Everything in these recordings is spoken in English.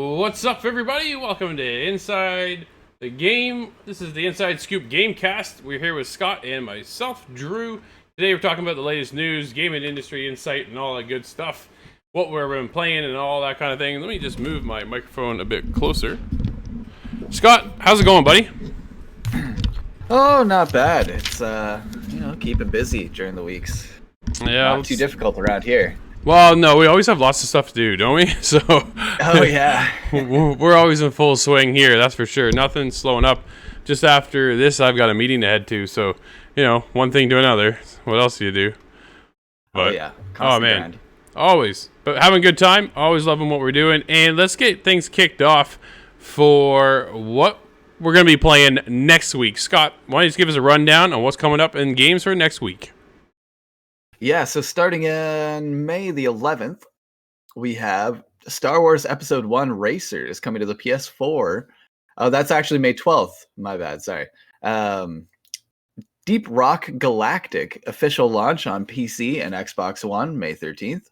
What's up, everybody? Welcome to Inside the Game. This is the Inside Scoop Gamecast. We're here with Scott and myself, Drew. Today we're talking about the latest news, gaming industry insight, and all that good stuff. What we've been playing and all that kind of thing. Let me just move my microphone a bit closer. Scott, how's it going, buddy? Oh, not bad. It's keeping busy during the weeks. Yeah, not too difficult around here. Well, no, we always have lots of stuff to do, don't we? So, oh yeah, we're always in full swing here. That's for sure. Nothing's slowing up. Just after this, I've got a meeting to head to. So, one thing to another. What else do you do? But, oh yeah, constant man, grind. Always. But having a good time. Always loving what we're doing. And let's get things kicked off for what we're going to be playing next week. Scott, why don't you just give us a rundown on what's coming up in games for next week? Yeah, so starting in May the 11th, we have Star Wars Episode 1 Racers coming to the PS4. Oh, that's actually May 12th. My bad, sorry. Deep Rock Galactic official launch on PC and Xbox One, May 13th.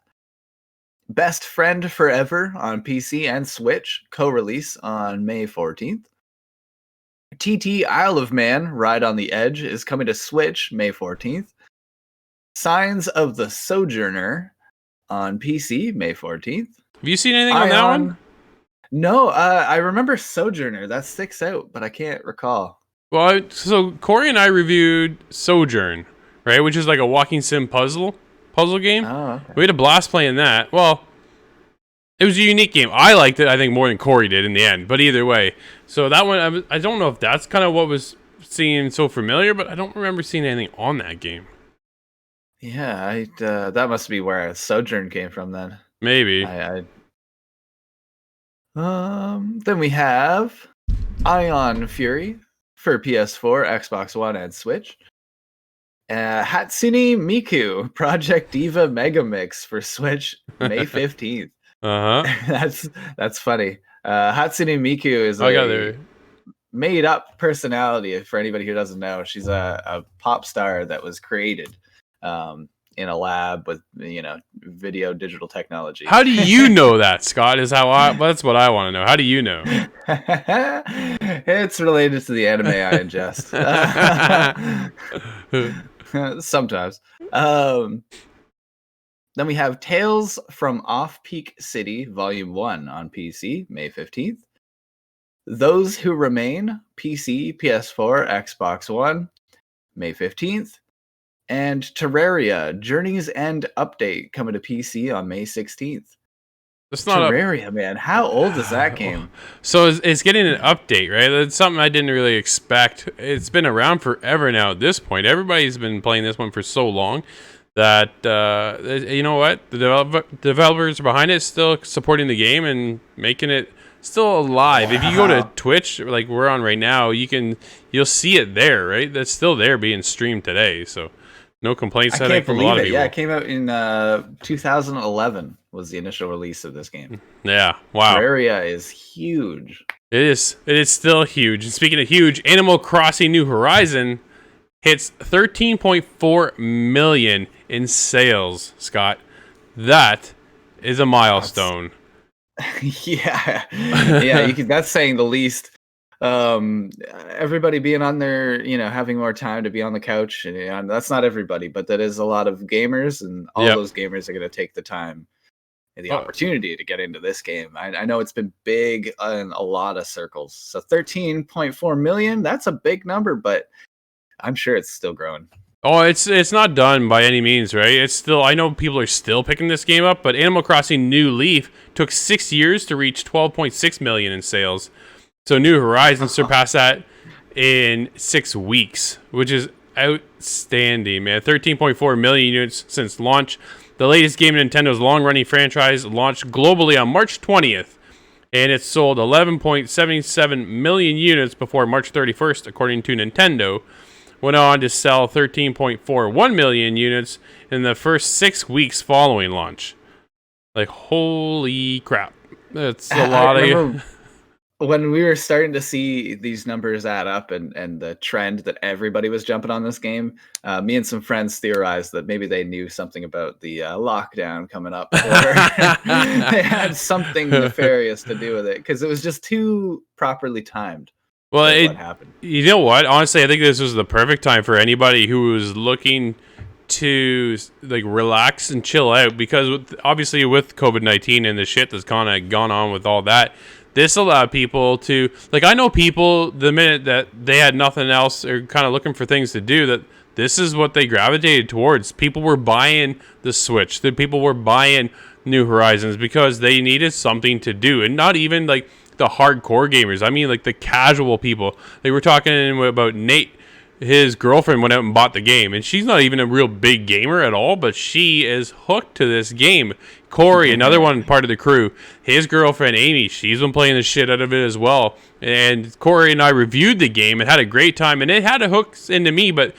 Best Friend Forever on PC and Switch, co-release on May 14th. TT Isle of Man, Ride on the Edge, is coming to Switch, May 14th. Signs of the Sojourner on PC, May 14th. Have you seen anything on that one? No, I remember Sojourner. That sticks out, but I can't recall. Well, so Corey and I reviewed Sojourn, right? Which is like a walking sim puzzle game. Oh, okay. We had a blast playing that. Well, it was a unique game. I liked it, I think, more than Corey did in the end. But either way. So that one, I don't know if that's kind of what was seeming so familiar, but I don't remember seeing anything on that game. Yeah, that must be where Sojourn came from then. Maybe. Then we have Ion Fury for PS4, Xbox One, and Switch. Hatsune Miku Project Diva Mega Mix for Switch, May 15th. That's funny. Hatsune Miku is a made-up personality. For anybody who doesn't know, she's a pop star that was created in a lab with video digital technology. How do you know that, Scott? That's what I want to know. How do you know? It's related to the anime I ingest. Sometimes. Then we have Tales from Off-Peak City Volume 1 on PC, May 15th. Those Who Remain, PC, PS4, Xbox One, May 15th. And Terraria, Journey's End Update coming to PC on May 16th. It's not Terraria, man. How old is that game? So it's getting an update, right? That's something I didn't really expect. It's been around forever now at this point. Everybody's been playing this one for so long that, you know what? The developers behind it still supporting the game and making it still alive. Wow. If you go to Twitch, like we're on right now, you'll see it there, right? That's still there being streamed today, so... No complaints, I think, from a lot of people. Yeah, it came out in 2011 was the initial release of this game. Yeah, wow. Terraria is huge. It is still huge. And speaking of huge, Animal Crossing New Horizon hits 13.4 million in sales, Scott. That is a milestone. Yeah. That's saying the least. Everybody being on their, having more time to be on the couch, and that's not everybody, but that is a lot of gamers, and all those gamers are going to take the time and the opportunity to get into this game. I know it's been big in a lot of circles. So 13.4 million, that's a big number, but I'm sure it's still growing. Oh, it's not done by any means, right? It's still, I know people are still picking this game up, but Animal Crossing New Leaf took 6 years to reach 12.6 million in sales. So New Horizons surpassed that in 6 weeks, which is outstanding, man. 13.4 million units since launch. The latest game in Nintendo's long-running franchise launched globally on March 20th, and it sold 11.77 million units before March 31st, according to Nintendo. Went on to sell 13.41 million units in the first 6 weeks following launch. Like, holy crap. That's a lot of... when we were starting to see these numbers add up and the trend that everybody was jumping on this game, me and some friends theorized that maybe they knew something about the lockdown coming up, or they had something nefarious to do with it because it was just too properly timed Well, for what happened. you know what? Honestly, I think this was the perfect time for anybody who was looking to like relax and chill out, because obviously with COVID-19 and the shit that's kind of gone on with all that, this allowed people to, like, I know people, the minute that they had nothing else or kind of looking for things to do, that this is what they gravitated towards. People were buying the Switch. The people were buying New Horizons because they needed something to do, and not even like the hardcore gamers. I mean, like the casual people. Like, we're talking about Nate. His girlfriend went out and bought the game, and she's not even a real big gamer at all, but she is hooked to this game. Corey, another one part of the crew, his girlfriend Amy, she's been playing the shit out of it as well. And Corey and I reviewed the game and had a great time, and it had a hook into me, but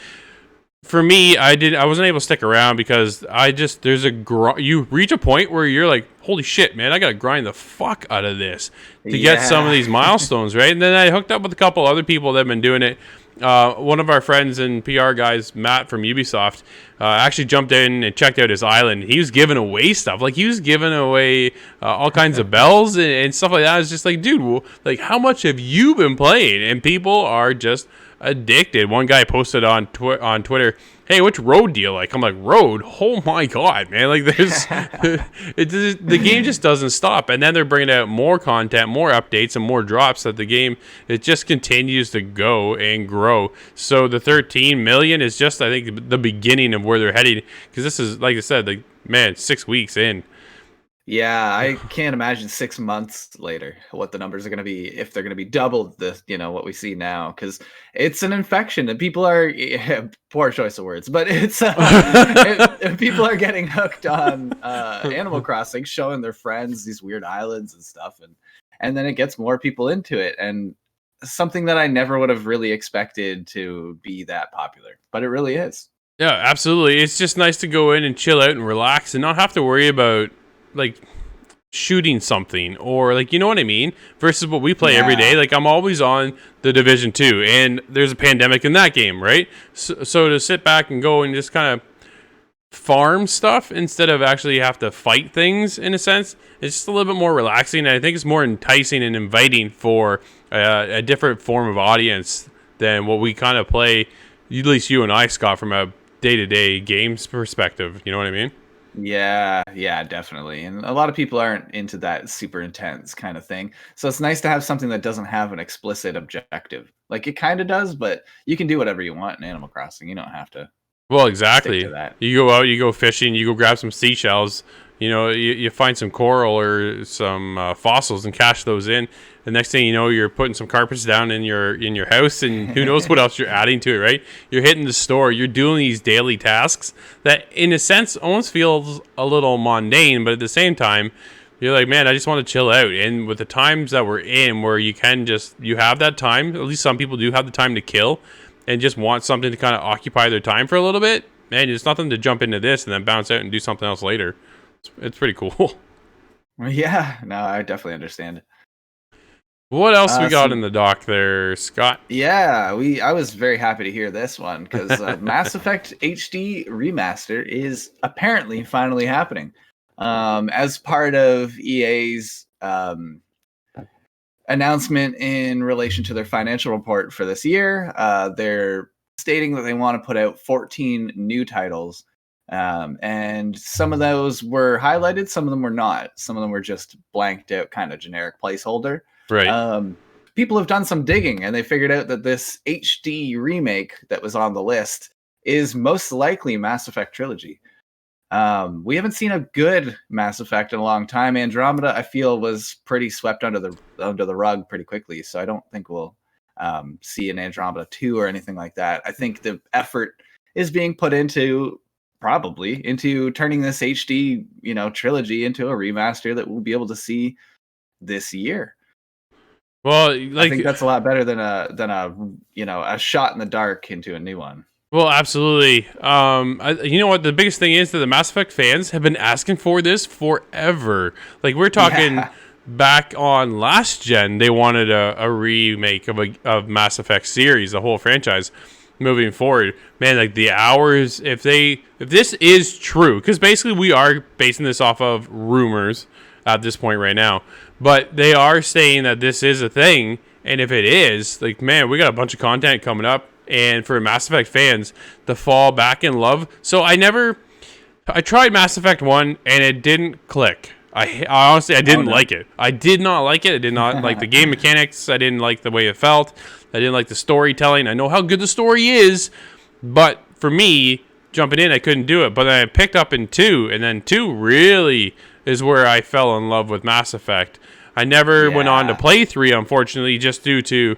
for me, I wasn't able to stick around because you reach a point where you're like, holy shit, man, I gotta grind the fuck out of this to get some of these milestones, right? And then I hooked up with a couple other people that have been doing it. One of our friends and PR guys, Matt from Ubisoft, actually jumped in and checked out his island. He was giving away stuff. Like, he was giving away all kinds of bells and stuff like that. It's just like, dude, like, how much have you been playing? And people are just addicted. One guy posted on Twitter, hey, which road do you like? I'm like, road? Oh my god, man. Like, there's the game just doesn't stop. And then they're bringing out more content, more updates, and more drops that the game, it just continues to go and grow. So the 13 million is just, I think, the beginning of where they're heading, because this is, like I said, like, man, 6 weeks in. Yeah, I can't imagine 6 months later what the numbers are going to be, if they're going to be double the, what we see now, because it's an infection and people are poor choice of words, but it's people are getting hooked on Animal Crossing, showing their friends these weird islands and stuff, and then it gets more people into it, and something that I never would have really expected to be that popular, but it really is. Yeah, absolutely. It's just nice to go in and chill out and relax and not have to worry about, like, shooting something, or, like, you know what I mean, versus what we play every day. Like, I'm always on the Division 2, and there's a pandemic in that game, right? So to sit back and go and just kind of farm stuff instead of actually have to fight things, in a sense, it's just a little bit more relaxing, and I think it's more enticing and inviting for a different form of audience than what we kind of play, at least you and I, Scott, from a day-to-day games perspective. You know what I mean? Yeah, definitely. And a lot of people aren't into that super intense kind of thing. So it's nice to have something that doesn't have an explicit objective. Like, it kind of does, but you can do whatever you want in Animal Crossing. You don't have to. Well, exactly. Stick to that. You go out, you go fishing, you go grab some seashells, you find some coral or some fossils and cash those in. The next thing you know, you're putting some carpets down in your house, and who knows what else you're adding to it, right? You're hitting the store, you're doing these daily tasks that, in a sense, almost feels a little mundane, but at the same time, you're like, man, I just want to chill out. And with the times that we're in, where you have that time, at least some people do have the time to kill, and just want something to kind of occupy their time for a little bit, man, there's nothing to jump into this and then bounce out and do something else later. It's pretty cool. Yeah, no, I definitely understand. What else we got in the dock there, Scott? Yeah, I was very happy to hear this one, because Mass Effect HD Remaster is apparently finally happening. As part of EA's announcement in relation to their financial report for this year, they're stating that they want to put out 14 new titles. And some of those were highlighted, some of them were not. Some of them were just blanked out, kind of generic placeholder. Right. People have done some digging, and they figured out that this HD remake that was on the list is most likely Mass Effect Trilogy. We haven't seen a good Mass Effect in a long time. Andromeda, I feel, was pretty swept under the rug pretty quickly, so I don't think we'll see an Andromeda 2 or anything like that. I think the effort is being put into turning this HD, trilogy into a remaster that we'll be able to see this year. Well, I think that's a lot better than a shot in the dark into a new one. Well, absolutely. You know what? The biggest thing is that the Mass Effect fans have been asking for this forever. Like, we're talking back on last gen, they wanted a remake of Mass Effect series, the whole franchise, moving forward. Man, like the hours, if this is true, because basically we are basing this off of rumors at this point right now, but they are saying that this is a thing, and if it is, like, man, we got a bunch of content coming up, and for Mass Effect fans to fall back in love. So I tried Mass Effect 1 and it didn't click. I honestly, I didn't like it. I did not like it. I did not like the game mechanics. I didn't like the way it felt. I didn't like the storytelling. I know how good the story is, but for me, jumping in, I couldn't do it. But then I picked up in 2, and then 2 really is where I fell in love with Mass Effect. I never went on to play 3, unfortunately, just due to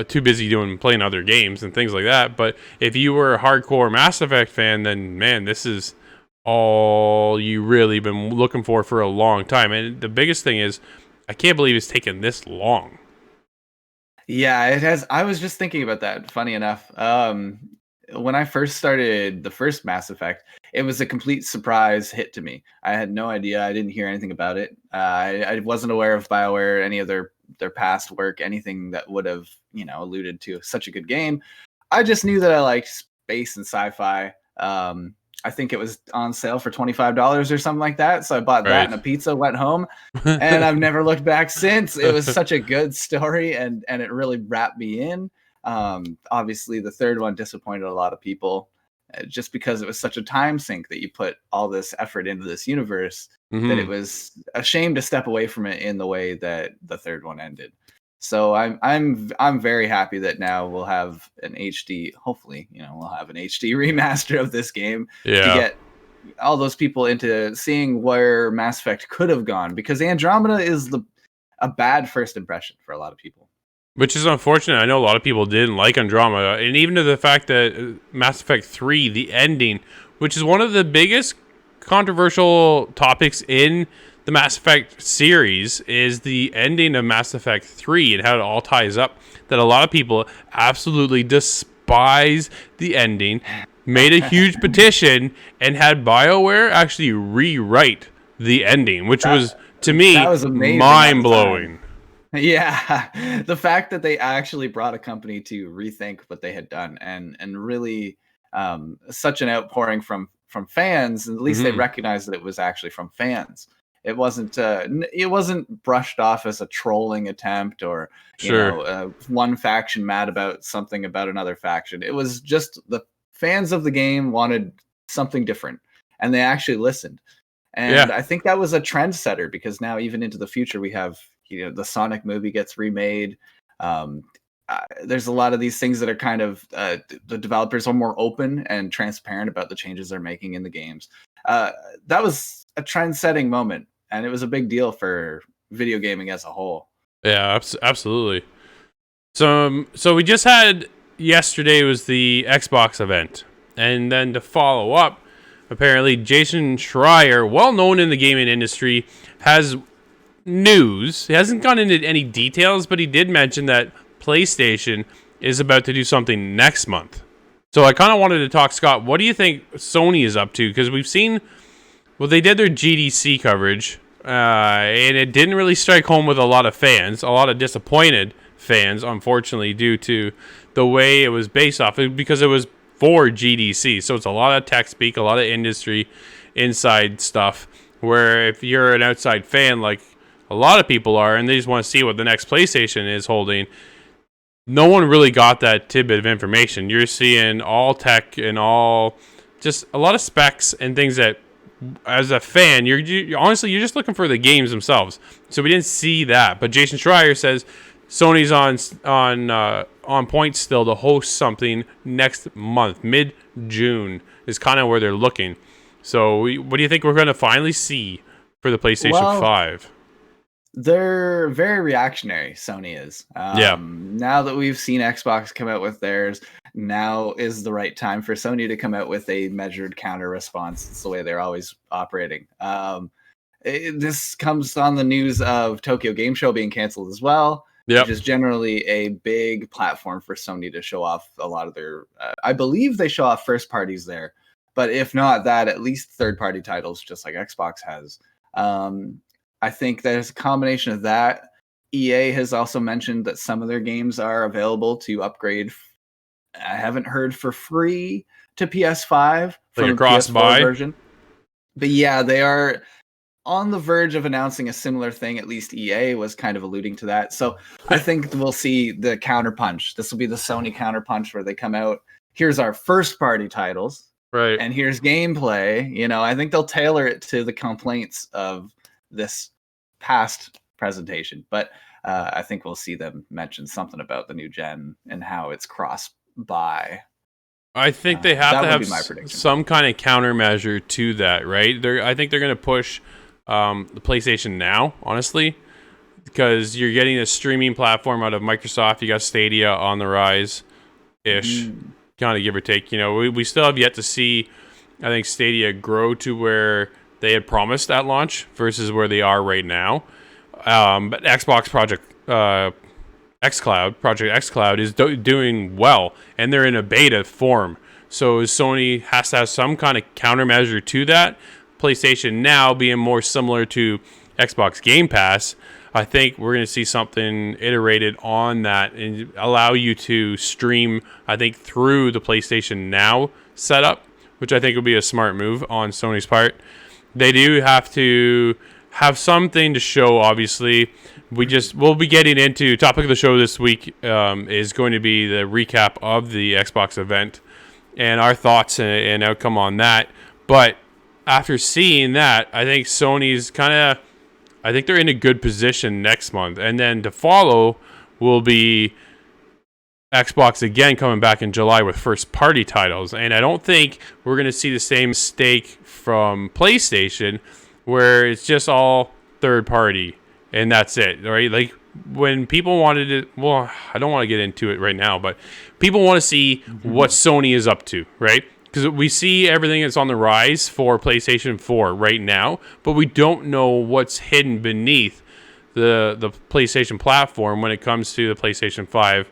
too busy playing other games and things like that. But if you were a hardcore Mass Effect fan, then, man, this is all you really been looking for a long time. And the biggest thing is, I can't believe it's taken this long. Yeah, it has. I was just thinking about that, funny enough. When I first started the first Mass Effect, it was a complete surprise hit to me. I had no idea. I didn't hear anything about it. I wasn't aware of BioWare, any of their past work, anything that would have, alluded to such a good game. I just knew that I liked space and sci-fi. I think it was on sale for $25 or something like that. So I bought that and a pizza, went home, and I've never looked back since. It was such a good story, and it really wrapped me in. Obviously, the third one disappointed a lot of people just because it was such a time sink that you put all this effort into this universe that it was a shame to step away from it in the way that the third one ended. So I'm very happy that now we'll have an HD. Hopefully, we'll have an HD remaster of this game to get all those people into seeing where Mass Effect could have gone, because Andromeda is a bad first impression for a lot of people. Which is unfortunate. I know a lot of people didn't like Andromeda, and even to the fact that Mass Effect 3, the ending, which is one of the biggest controversial topics in the Mass Effect series, is the ending of Mass Effect 3 and how it all ties up. That a lot of people absolutely despise the ending, made a huge petition, and had BioWare actually rewrite the ending, which was, to me, mind-blowing. Yeah, the fact that they actually brought a company to rethink what they had done and really such an outpouring from fans, and at least they recognized that it was actually from fans. It wasn't brushed off as a trolling attempt or one faction mad about something about another faction. It was just the fans of the game wanted something different, and they actually listened. And I think that was a trendsetter, because now even into the future we have, the Sonic movie gets remade. There's a lot of these things that are kind of the developers are more open and transparent about the changes they're making in the games. That was a trend-setting moment, and it was a big deal for video gaming as a whole. Yeah, absolutely. So we just had yesterday was the Xbox event, and then to follow up, apparently Jason Schreier, well known in the gaming industry, has news. He hasn't gone into any details, but he did mention that PlayStation is about to do something next month. So I kind of wanted to talk, Scott, what do you think Sony is up to? Because we've seen, they did their GDC coverage, and it didn't really strike home with a lot of fans, a lot of disappointed fans, unfortunately, due to the way it was based off, because it was for GDC. So it's a lot of tech speak, a lot of industry inside stuff, where if you're an outside fan, like a lot of people are, and they just want to see what the next PlayStation is holding, no one really got that tidbit of information. You're seeing all tech and all just a lot of specs and things that, as a fan, you're honestly, you're just looking for the games themselves. So we didn't see that. But Jason Schreier says Sony's on point still to host something next month, mid-June is kind of where they're looking. So what do you think we're going to finally see for the PlayStation 5? They're very reactionary, Sony is. Now that we've seen Xbox come out with theirs, now is the right time for Sony to come out with a measured counter response. It's the way they're always operating. This comes on the news of Tokyo Game Show being canceled as well, which is generally a big platform for Sony to show off a lot of their... I believe they show off first parties there, but if not that, at least third-party titles, just like Xbox has. I think there's a combination of that. EA has also mentioned that some of their games are available to upgrade. I haven't heard for free to PS5 Like from a the cross PS4 buy. version. But yeah, they are on the verge of announcing a similar thing. At least EA was kind of alluding to that. So I think we'll see the counterpunch. This will be the Sony counterpunch where they come out. Here's our first party titles. Right. And here's gameplay. You know, I think they'll tailor it to the complaints of this past presentation. But I think we'll see them mention something about the new gen and how it's cross-buy. I think they have that to would have be my prediction. some kind of countermeasure to that, right? I think they're going to push the PlayStation Now, honestly, because you're getting a streaming platform out of Microsoft. You got Stadia on the rise-ish, kind of give or take. You know, we still have yet to see, I think, Stadia grow to where they had promised at launch versus where they are right now. But Xbox Project xCloud is doing well, and they're in a beta form. So Sony has to have some kind of countermeasure to that. PlayStation Now being more similar to Xbox Game Pass, I think we're going to see something iterated on that and allow you to stream, I think, through the PlayStation Now setup, which I think would be a smart move on Sony's part. They do have to have something to show, obviously. We'll be getting into topic of the show this week is going to be the recap of the Xbox event and our thoughts and outcome on that. But after seeing that, I think Sony's I think they're in a good position next month. And then to follow will be Xbox again coming back in July with first party titles. And I don't think we're going to see the same mistake from PlayStation where it's just all third party and that's it, right? Like when people wanted it, well, I don't want to get into it right now, but people want to see what Sony is up to, right? Because we see everything that's on the rise for PlayStation 4 right now, but we don't know what's hidden beneath the PlayStation platform when it comes to the PlayStation 5.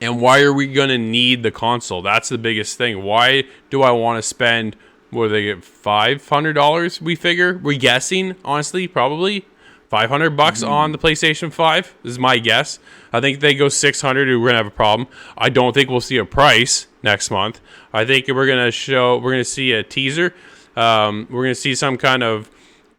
And why are we going to need the console? That's the biggest thing. Why do I want to spend, what do they get, $500, we figure? We're guessing, honestly, probably $500 on the PlayStation 5 is my guess. I think if they go 600, we're gonna have a problem. I don't think we'll see a price next month. I think we're gonna see a teaser. We're gonna see some kind of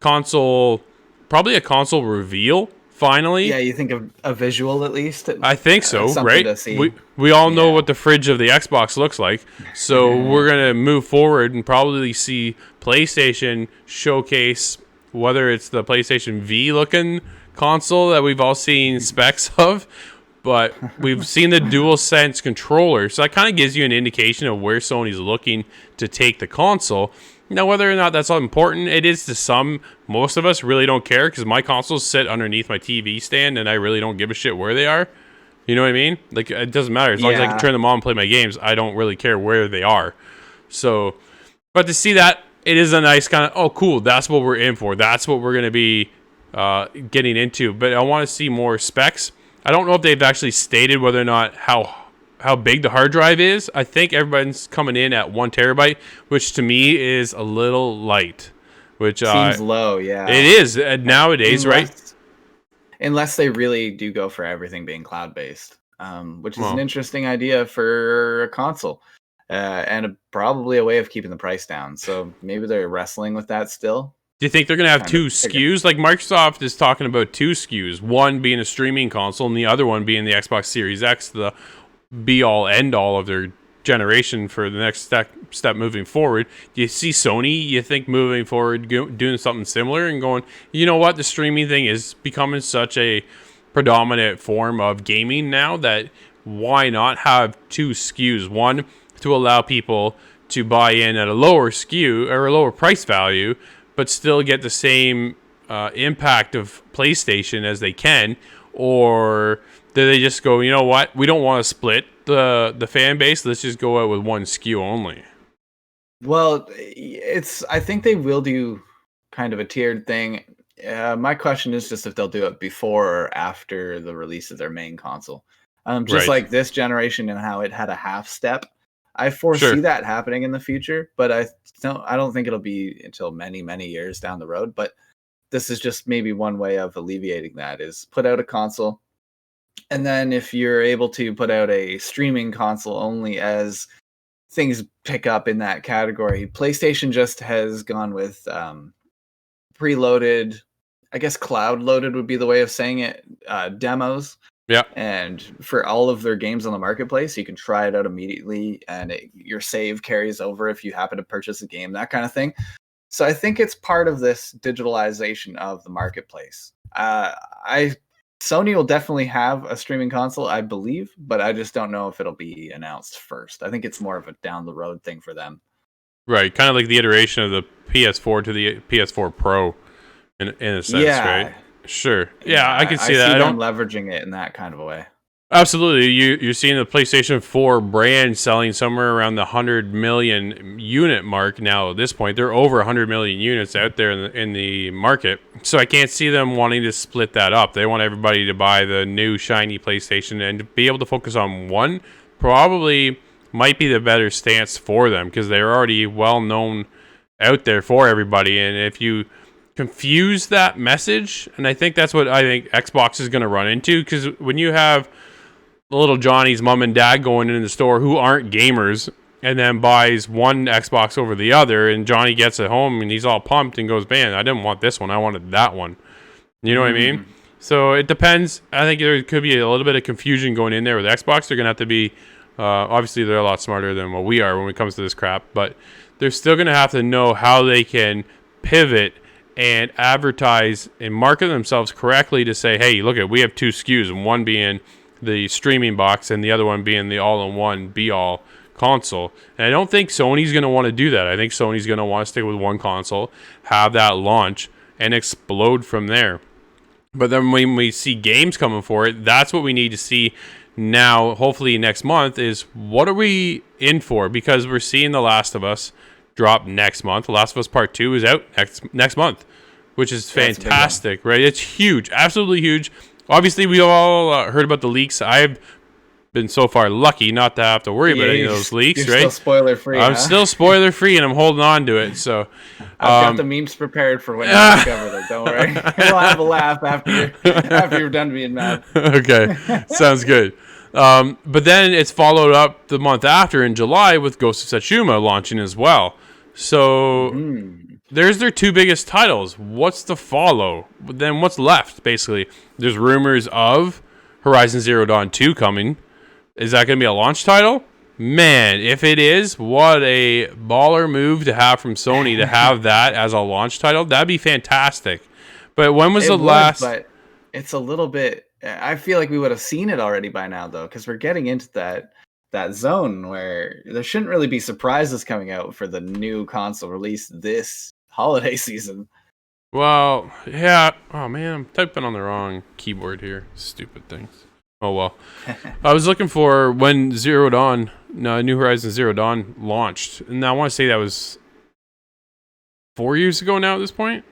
console, probably a console reveal. Finally, Yeah, you think of a visual at least? I think so, Something right? to see. We all know Yeah. what the fridge of the Xbox looks like, so we're gonna move forward and probably see PlayStation showcase, whether it's the PlayStation V looking console that we've all seen specs of, but we've seen the DualSense controller, so that kind of gives you an indication of where Sony's looking to take the console. Now, whether or not that's all important, it is to some. Most of us really don't care because my consoles sit underneath my TV stand and I really don't give a shit where they are. You know what I mean? Like, it doesn't matter. As long as I can turn them on and play my games, I don't really care where they are. So, but to see that, it is a nice kind of, oh, cool, that's what we're in for. That's what we're going to be getting into. But I want to see more specs. I don't know if they've actually stated whether or not how big the hard drive is. I think everybody's coming in at 1 terabyte, which to me is a little light. Which seems low, yeah. It is nowadays, right? Unless they really do go for everything being cloud-based, which is an interesting idea for a console. And probably a way of keeping the price down. So maybe they're wrestling with that still. Do you think they're going to have two SKUs? Like Microsoft is talking about two SKUs, one being a streaming console and the other one being the Xbox Series X, the be-all, end-all of their generation for the next step moving forward. Do you see Sony, you think, moving forward, doing something similar and going, you know what, the streaming thing is becoming such a predominant form of gaming now that why not have two SKUs? One, to allow people to buy in at a lower SKU or a lower price value, but still get the same impact of PlayStation as they can, or do they just go, you know what, we don't want to split the fan base, let's just go out with one SKU only? Well, I think they will do kind of a tiered thing. My question is just if they'll do it before or after the release of their main console. Just like this generation and how it had a half step. I foresee that happening in the future, but I don't think it'll be until many, many years down the road. But this is just maybe one way of alleviating that, is put out a console. And then if you're able to put out a streaming console only as things pick up in that category, PlayStation just has gone with preloaded, I guess cloud loaded would be the way of saying it, demos. Yeah. And for all of their games on the marketplace, you can try it out immediately, and your save carries over if you happen to purchase a game, that kind of thing. So I think it's part of this digitalization of the marketplace. Sony will definitely have a streaming console, I believe, but I just don't know if it'll be announced first. I think it's more of a down the road thing for them. Right, kind of like the iteration of the PS4 to the PS4 Pro, in a sense, right? Sure. Yeah, I can see that. I don't leveraging it in that kind of a way. Absolutely. You're seeing the PlayStation 4 brand selling somewhere around the 100 million unit mark now at this point. They're over 100 million units out there in the market. So I can't see them wanting to split that up. They want everybody to buy the new shiny PlayStation, and to be able to focus on one probably might be the better stance for them, because they're already well known out there for everybody. And if you confuse that message, and I think that's what I think Xbox is going to run into, because when you have little Johnny's mom and dad going in the store who aren't gamers and then buys one Xbox over the other, and Johnny gets it home and he's all pumped and goes, man, I didn't want this one, I wanted that one. You know what I mean? So it depends. I think there could be a little bit of confusion going in there with Xbox. They're going to have to be, obviously they're a lot smarter than what we are when it comes to this crap, but they're still going to have to know how they can pivot and advertise and market themselves correctly to say, hey, look at, we have two SKUs, and one being the streaming box and the other one being the all-in-one be-all console. And I don't think Sony's going to want to do that. I think Sony's going to want to stick with one console, have that launch, and explode from there. But then when we see games coming for it, that's what we need to see now, hopefully next month, is what are we in for? Because we're seeing The Last of Us drop next month. The Last of Us Part 2 is out next month, which is fantastic, right? It's huge, absolutely huge. Obviously, we all heard about the leaks. I've been so far lucky not to have to worry about any of those leaks, you're right? Still spoiler free. I'm still spoiler free, and I'm holding on to it. So I've got the memes prepared for when you discover them. Don't worry, we'll have a laugh after you're done being mad. Okay, sounds good. But then it's followed up the month after in July with Ghost of Tsushima launching as well. So there's their two biggest titles. What's the follow? Then what's left, basically? There's rumors of Horizon Zero Dawn 2 coming. Is that going to be a launch title? Man, if it is, what a baller move to have from Sony to have that as a launch title. That'd be fantastic. But when was the last... But it's a little bit... I feel like we would have seen it already by now, though, because we're getting into that zone where there shouldn't really be surprises coming out for the new console release this holiday season. Well, yeah. Oh, man, I'm typing on the wrong keyboard here. Stupid things. Oh, well. I was looking for when New Horizon Zero Dawn launched. And I want to say that was 4 years ago now at this point.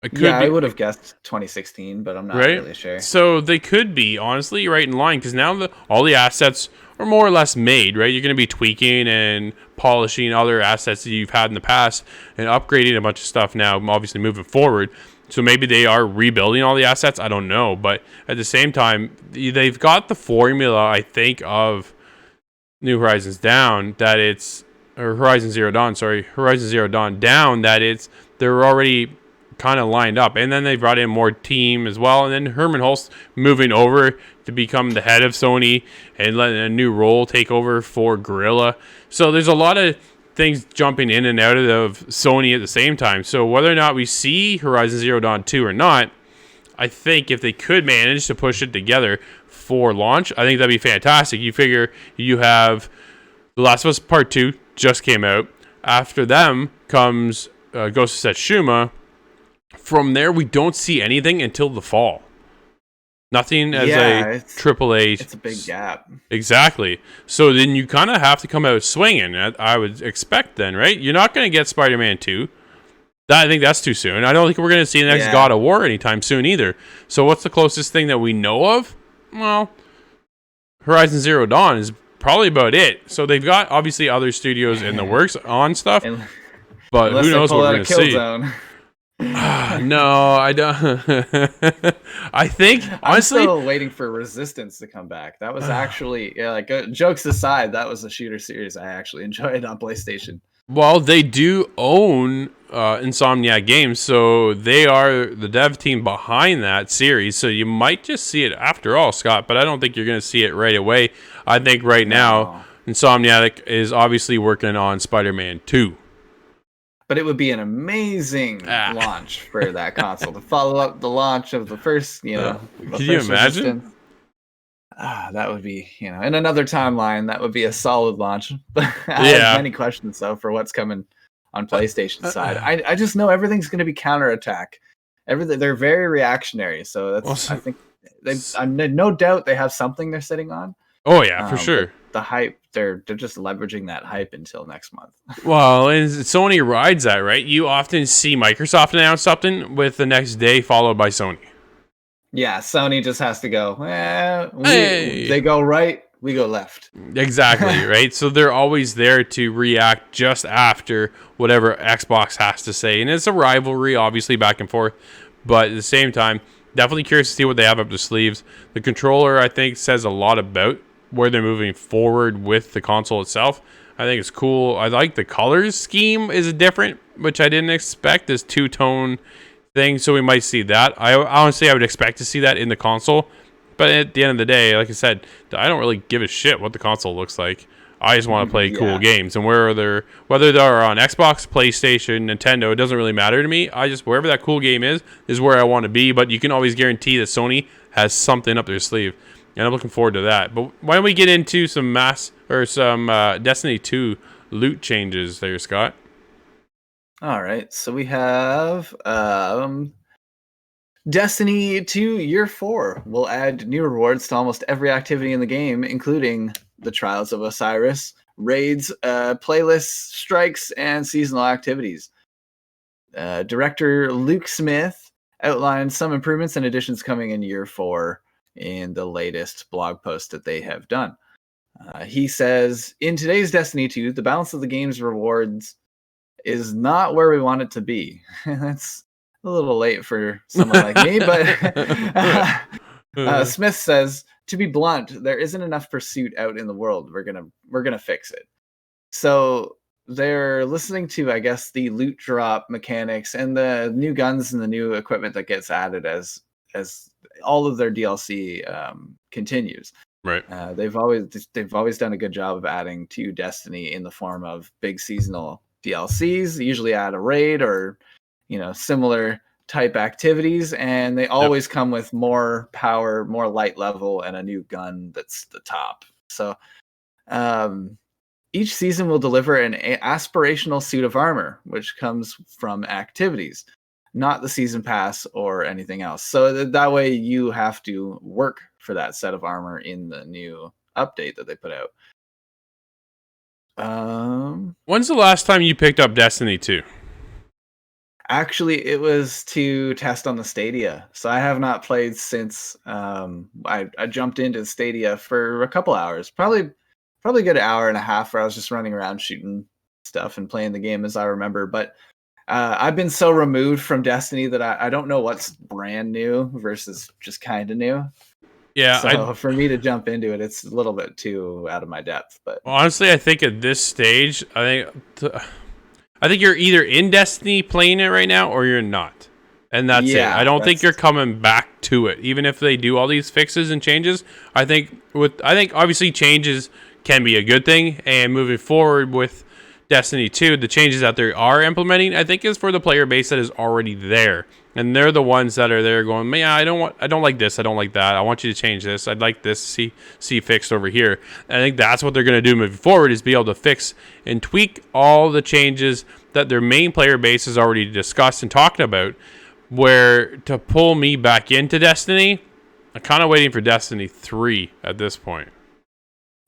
I would have guessed 2016, but I'm not really sure. So they could be, honestly, right in line, because now all the assets are more or less made, right? You're going to be tweaking and polishing other assets that you've had in the past and upgrading a bunch of stuff now, obviously moving forward. So maybe they are rebuilding all the assets. I don't know. But at the same time, they've got the formula, I think, of New Horizons down, that it's... Or Horizon Zero Dawn, down, that they're already kind of lined up. And then they brought in more team as well. And then Herman Hulst moving over to become the head of Sony and letting a new role take over for Guerrilla. So there's a lot of things jumping in and out of Sony at the same time. So whether or not we see Horizon Zero Dawn 2 or not, I think if they could manage to push it together for launch, I think that'd be fantastic. You figure you have The Last of Us Part 2 just came out. After them comes Ghost of Tsushima. From there, we don't see anything until the fall. Nothing as a AAA. It's a big gap. Exactly. So then you kind of have to come out swinging, I would expect then, right? You're not going to get Spider-Man 2. I think that's too soon. I don't think we're going to see the next God of War anytime soon either. So what's the closest thing that we know of? Well, Horizon Zero Dawn is probably about it. So they've got, obviously, other studios in the works on stuff. But who knows what we're going to see. No, I don't. I think I'm honestly, still waiting for Resistance to come back. That was actually, yeah, like jokes aside, that was a shooter series I actually enjoyed on PlayStation. well, they do own Insomniac Games, so they are the dev team behind that series. So you might just see it after all, Scott. But I don't think you're going to see it right away. I think right now No. Insomniac is obviously working on Spider-Man 2. But it would be an amazing Ah. launch for that console to follow up the launch of the first, the Can you first imagine? Resistance. That would be, in another timeline, that would be a solid launch. But I have Yeah. many questions though for what's coming on PlayStation side. I just know everything's going to be counterattack. Everything, they're very reactionary, so I think I'm no doubt they have something they're sitting on. Oh yeah, for But sure. the hype, they're just leveraging that hype until next month. Well, and Sony rides that, right? You often see Microsoft announce something with the next day followed by Sony. Yeah, Sony just has to go. Hey! They go right, we go left. Exactly, right? So they're always there to react just after whatever Xbox has to say. And it's a rivalry, obviously, back and forth. But at the same time, definitely curious to see what they have up their sleeves. The controller, I think, says a lot about where they're moving forward with the console itself. I think it's cool. I like the colors scheme is different, which I didn't expect. This two-tone thing, so we might see that. I honestly, I would expect to see that in the console. But at the end of the day, like I said, I don't really give a shit what the console looks like. I just want to play cool games, and whether they're on Xbox, PlayStation, Nintendo, it doesn't really matter to me. I just wherever that cool game is where I want to be. But you can always guarantee that Sony has something up their sleeve, and I'm looking forward to that. But why don't we get into some Destiny 2 loot changes there, Scott? All right, so we have Destiny 2 Year 4 will add new rewards to almost every activity in the game, including the Trials of Osiris, raids, playlists, strikes, and seasonal activities. Director Luke Smith outlined some improvements and additions coming in Year 4 in the latest blog post that they have done. He says, in today's Destiny 2, the balance of the game's rewards is not where we want it to be. That's a little late for someone like me, but Smith says, to be blunt, there isn't enough pursuit out in the world. We're gonna fix it. So they're listening to, I guess, the loot drop mechanics and the new guns and the new equipment that gets added as all of their DLC continues. Right. They've always done a good job of adding to Destiny in the form of big seasonal DLCs. They usually add a raid or similar type activities, and they always come with more power, more light level, and a new gun that's the top. So each season will deliver an aspirational suit of armor, which comes from activities, not the season pass or anything else. So that way you have to work for that set of armor in the new update that they put out. When's the last time you picked up Destiny 2? Actually, it was to test on the Stadia. So I have not played since I jumped into Stadia for a couple hours. Probably a good hour and a half where I was just running around shooting stuff and playing the game as I remember. But I've been so removed from Destiny that I don't know what's brand new versus just kind of new. Yeah, so for me to jump into it, it's a little bit too out of my depth. But honestly, I think at this stage, I think you're either in Destiny playing it right now or you're not. And that's it. I don't think you're coming back to it. Even if they do all these fixes and changes, I think obviously changes can be a good thing, and moving forward with Destiny 2, the changes that they are implementing, I think is for the player base that is already there. And they're the ones that are there going, man, I don't like this, I don't like that. I want you to change this. I'd like this see fixed over here. And I think that's what they're going to do moving forward, is be able to fix and tweak all the changes that their main player base has already discussed and talked about. Where to pull me back into Destiny, I'm kind of waiting for Destiny 3 at this point.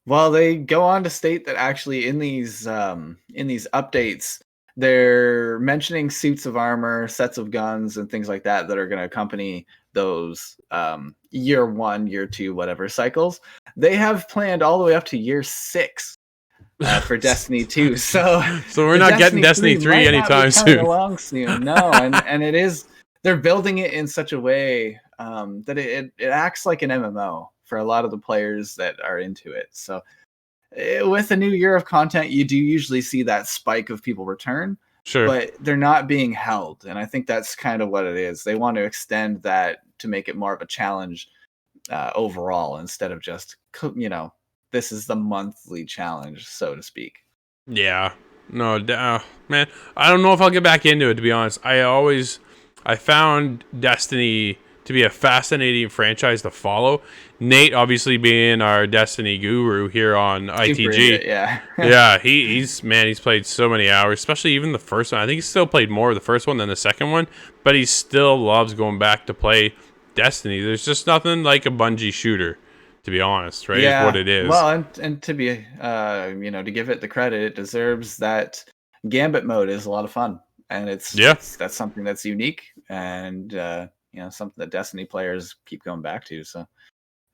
Well, they go on to state that actually in these updates, they're mentioning suits of armor, sets of guns, and things like that are going to accompany those year 1, year 2, whatever cycles. They have planned all the way up to year 6 for Destiny 2. So So we're the not getting Destiny 3 might not be anytime coming soon. along soon. No, and it is, they're building it in such a way that it acts like an MMO for a lot of the players that are into it. So with a new year of content, you do usually see that spike of people return, Sure. but they're not being held. And I think that's kind of what it is. They want to extend that to make it more of a challenge overall, instead of just, this is the monthly challenge, so to speak. Yeah. No, man, I don't know if I'll get back into it, to be honest. I found Destiny to be a fascinating franchise to follow. Nate, obviously being our Destiny guru here on ITG. Yeah. Yeah, he's played so many hours, especially even the first one. I think he still played more of the first one than the second one, but he still loves going back to play Destiny. There's just nothing like a Bungie shooter, to be honest, right? Yeah. Is what it is. Well, and to be, to give it the credit it deserves, that Gambit mode is a lot of fun, and that's something that's unique, and something that Destiny players keep going back to. So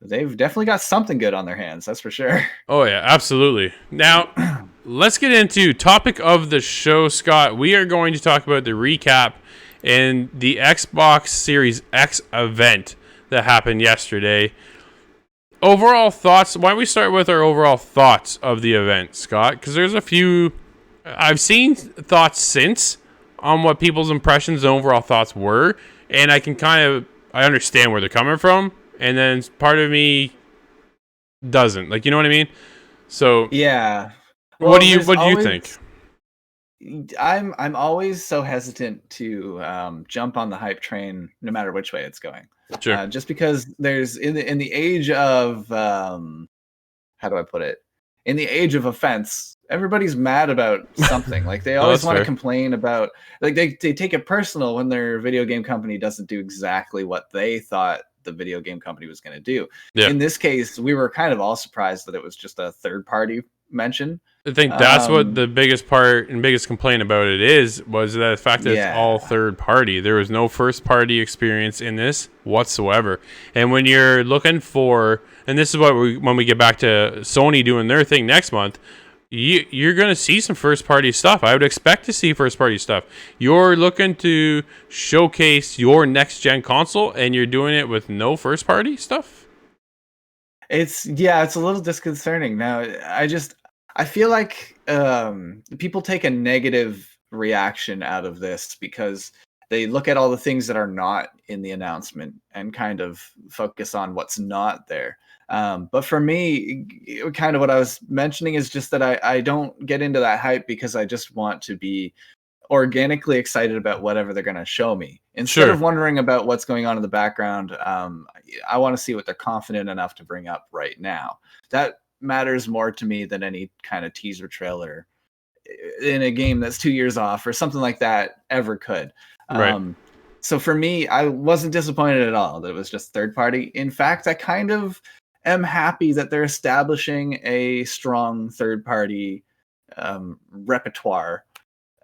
they've definitely got something good on their hands, that's for sure. Oh yeah, absolutely. Now, let's get into topic of the show, Scott. We are going to talk about the recap and the Xbox Series X event that happened yesterday. Overall thoughts. Why don't we start with our overall thoughts of the event, Scott? Because there's a few I've seen thoughts since on what people's impressions and overall thoughts were, and I understand where they're coming from, and then part of me doesn't. Like, you know what I mean? So yeah. Well, what do you think? I'm always so hesitant to jump on the hype train, no matter which way it's going. Sure. Just because there's in the age of how do I put it? In the age of offense, everybody's mad about something. Like they always want to complain about, like they take it personal when their video game company doesn't do exactly what they thought the video game company was going to do. Yeah. In this case, we were kind of all surprised that it was just a third party mention. I think that's what the biggest part and biggest complaint about it was that the fact that it's all third party. There was no first party experience in this whatsoever. And when you're looking for, and this is what when we get back to Sony doing their thing next month, you're going to see some first party stuff. I would expect to see first party stuff. You're looking to showcase your next gen console and you're doing it with no first party stuff. It's a little disconcerting. Now, I feel like people take a negative reaction out of this because they look at all the things that are not in the announcement and kind of focus on what's not there. But for me, kind of what I was mentioning is just that I don't get into that hype because I just want to be organically excited about whatever they're going to show me instead of wondering about what's going on in the background. I want to see what they're confident enough to bring up right now. That matters more to me than any kind of teaser trailer in a game that's 2 years off or something like that ever could. Right. So for me, I wasn't disappointed at all that it was just third party. In fact, I kind of am happy that they're establishing a strong third party repertoire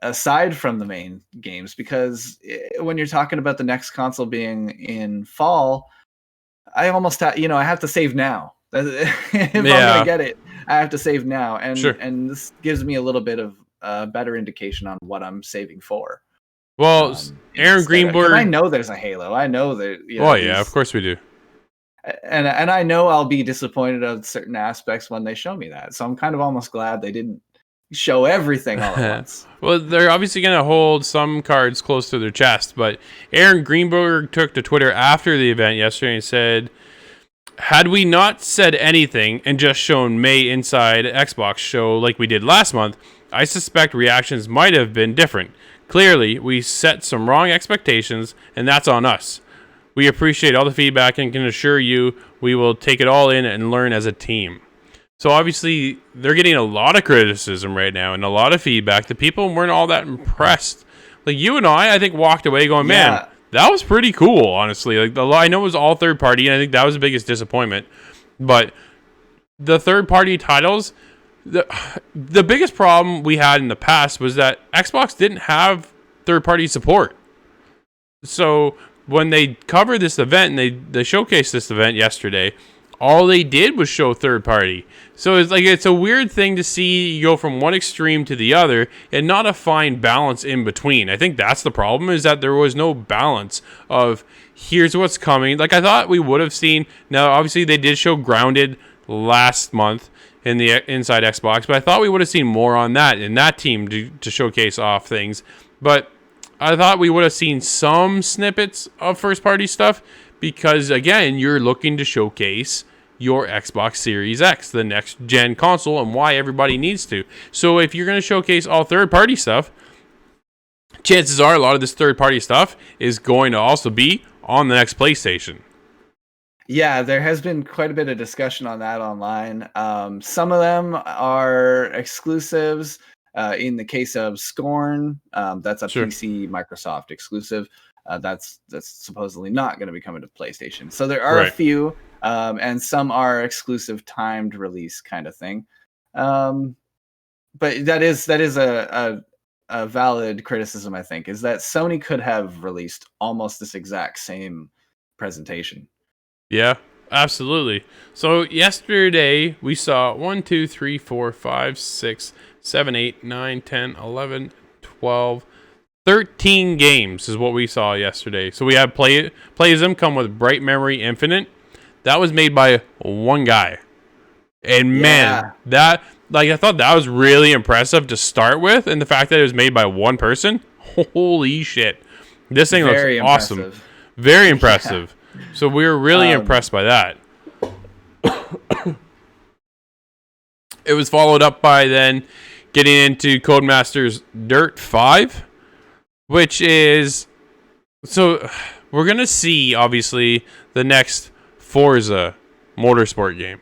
aside from the main games, because when you're talking about the next console being in fall, I almost I have to save now. If I'm gonna get it, I have to save now, and this gives me a little bit of a better indication on what I'm saving for. Well, Aaron Greenberg, I know there's a Halo. I know that. Of course we do. And I know I'll be disappointed at certain aspects when they show me that. So I'm kind of almost glad they didn't show everything all at once. Well, they're obviously going to hold some cards close to their chest, but Aaron Greenberg took to Twitter after the event yesterday and said, had we not said anything and just shown May inside Xbox show like we did last month, I suspect reactions might have been different. Clearly, we set some wrong expectations, and that's on us. We appreciate all the feedback and can assure you we will take it all in and learn as a team. So obviously, they're getting a lot of criticism right now and a lot of feedback. The people weren't all that impressed. Like you and I think walked away going, man, that was pretty cool, honestly. Like I know it was all third party, and I think that was the biggest disappointment. But the third party titles, the biggest problem we had in the past was that Xbox didn't have third party support. So when they covered this event and they showcased this event yesterday, all they did was show third party. So it's a weird thing to see you go from one extreme to the other and not a fine balance in between. I think that's the problem, is that there was no balance of here's what's coming. Like I thought we would have seen. Now obviously they did show Grounded last month in the Inside Xbox, but I thought we would have seen more on that in that team to showcase off things. But I thought we would have seen some snippets of first party stuff, because again, you're looking to showcase your Xbox Series X, the next gen console, and why everybody needs to. So if you're going to showcase all third party stuff, chances are a lot of this third party stuff is going to also be on the next PlayStation. Yeah, there has been quite a bit of discussion on that online. Some of them are exclusives. In the case of Scorn, that's a PC Microsoft exclusive. That's supposedly not going to be coming to PlayStation. So there are a few, and some are exclusive timed release kind of thing. But that is a valid criticism, I think, is that Sony could have released almost this exact same presentation. Yeah, absolutely. So yesterday we saw 1, 2, 3, 4, 5, 6, 7, 8, 9, 10, 11, 12, 13 games is what we saw yesterday. So we have Playism come with Bright Memory Infinite. That was made by one guy. And man, that, like, I thought that was really impressive to start with, and the fact that it was made by one person, holy shit. This thing looks awesome. Very impressive. So we were really impressed by that. It was followed up by then getting into Codemasters Dirt 5, which is, so we're going to see, obviously, the next Forza Motorsport game.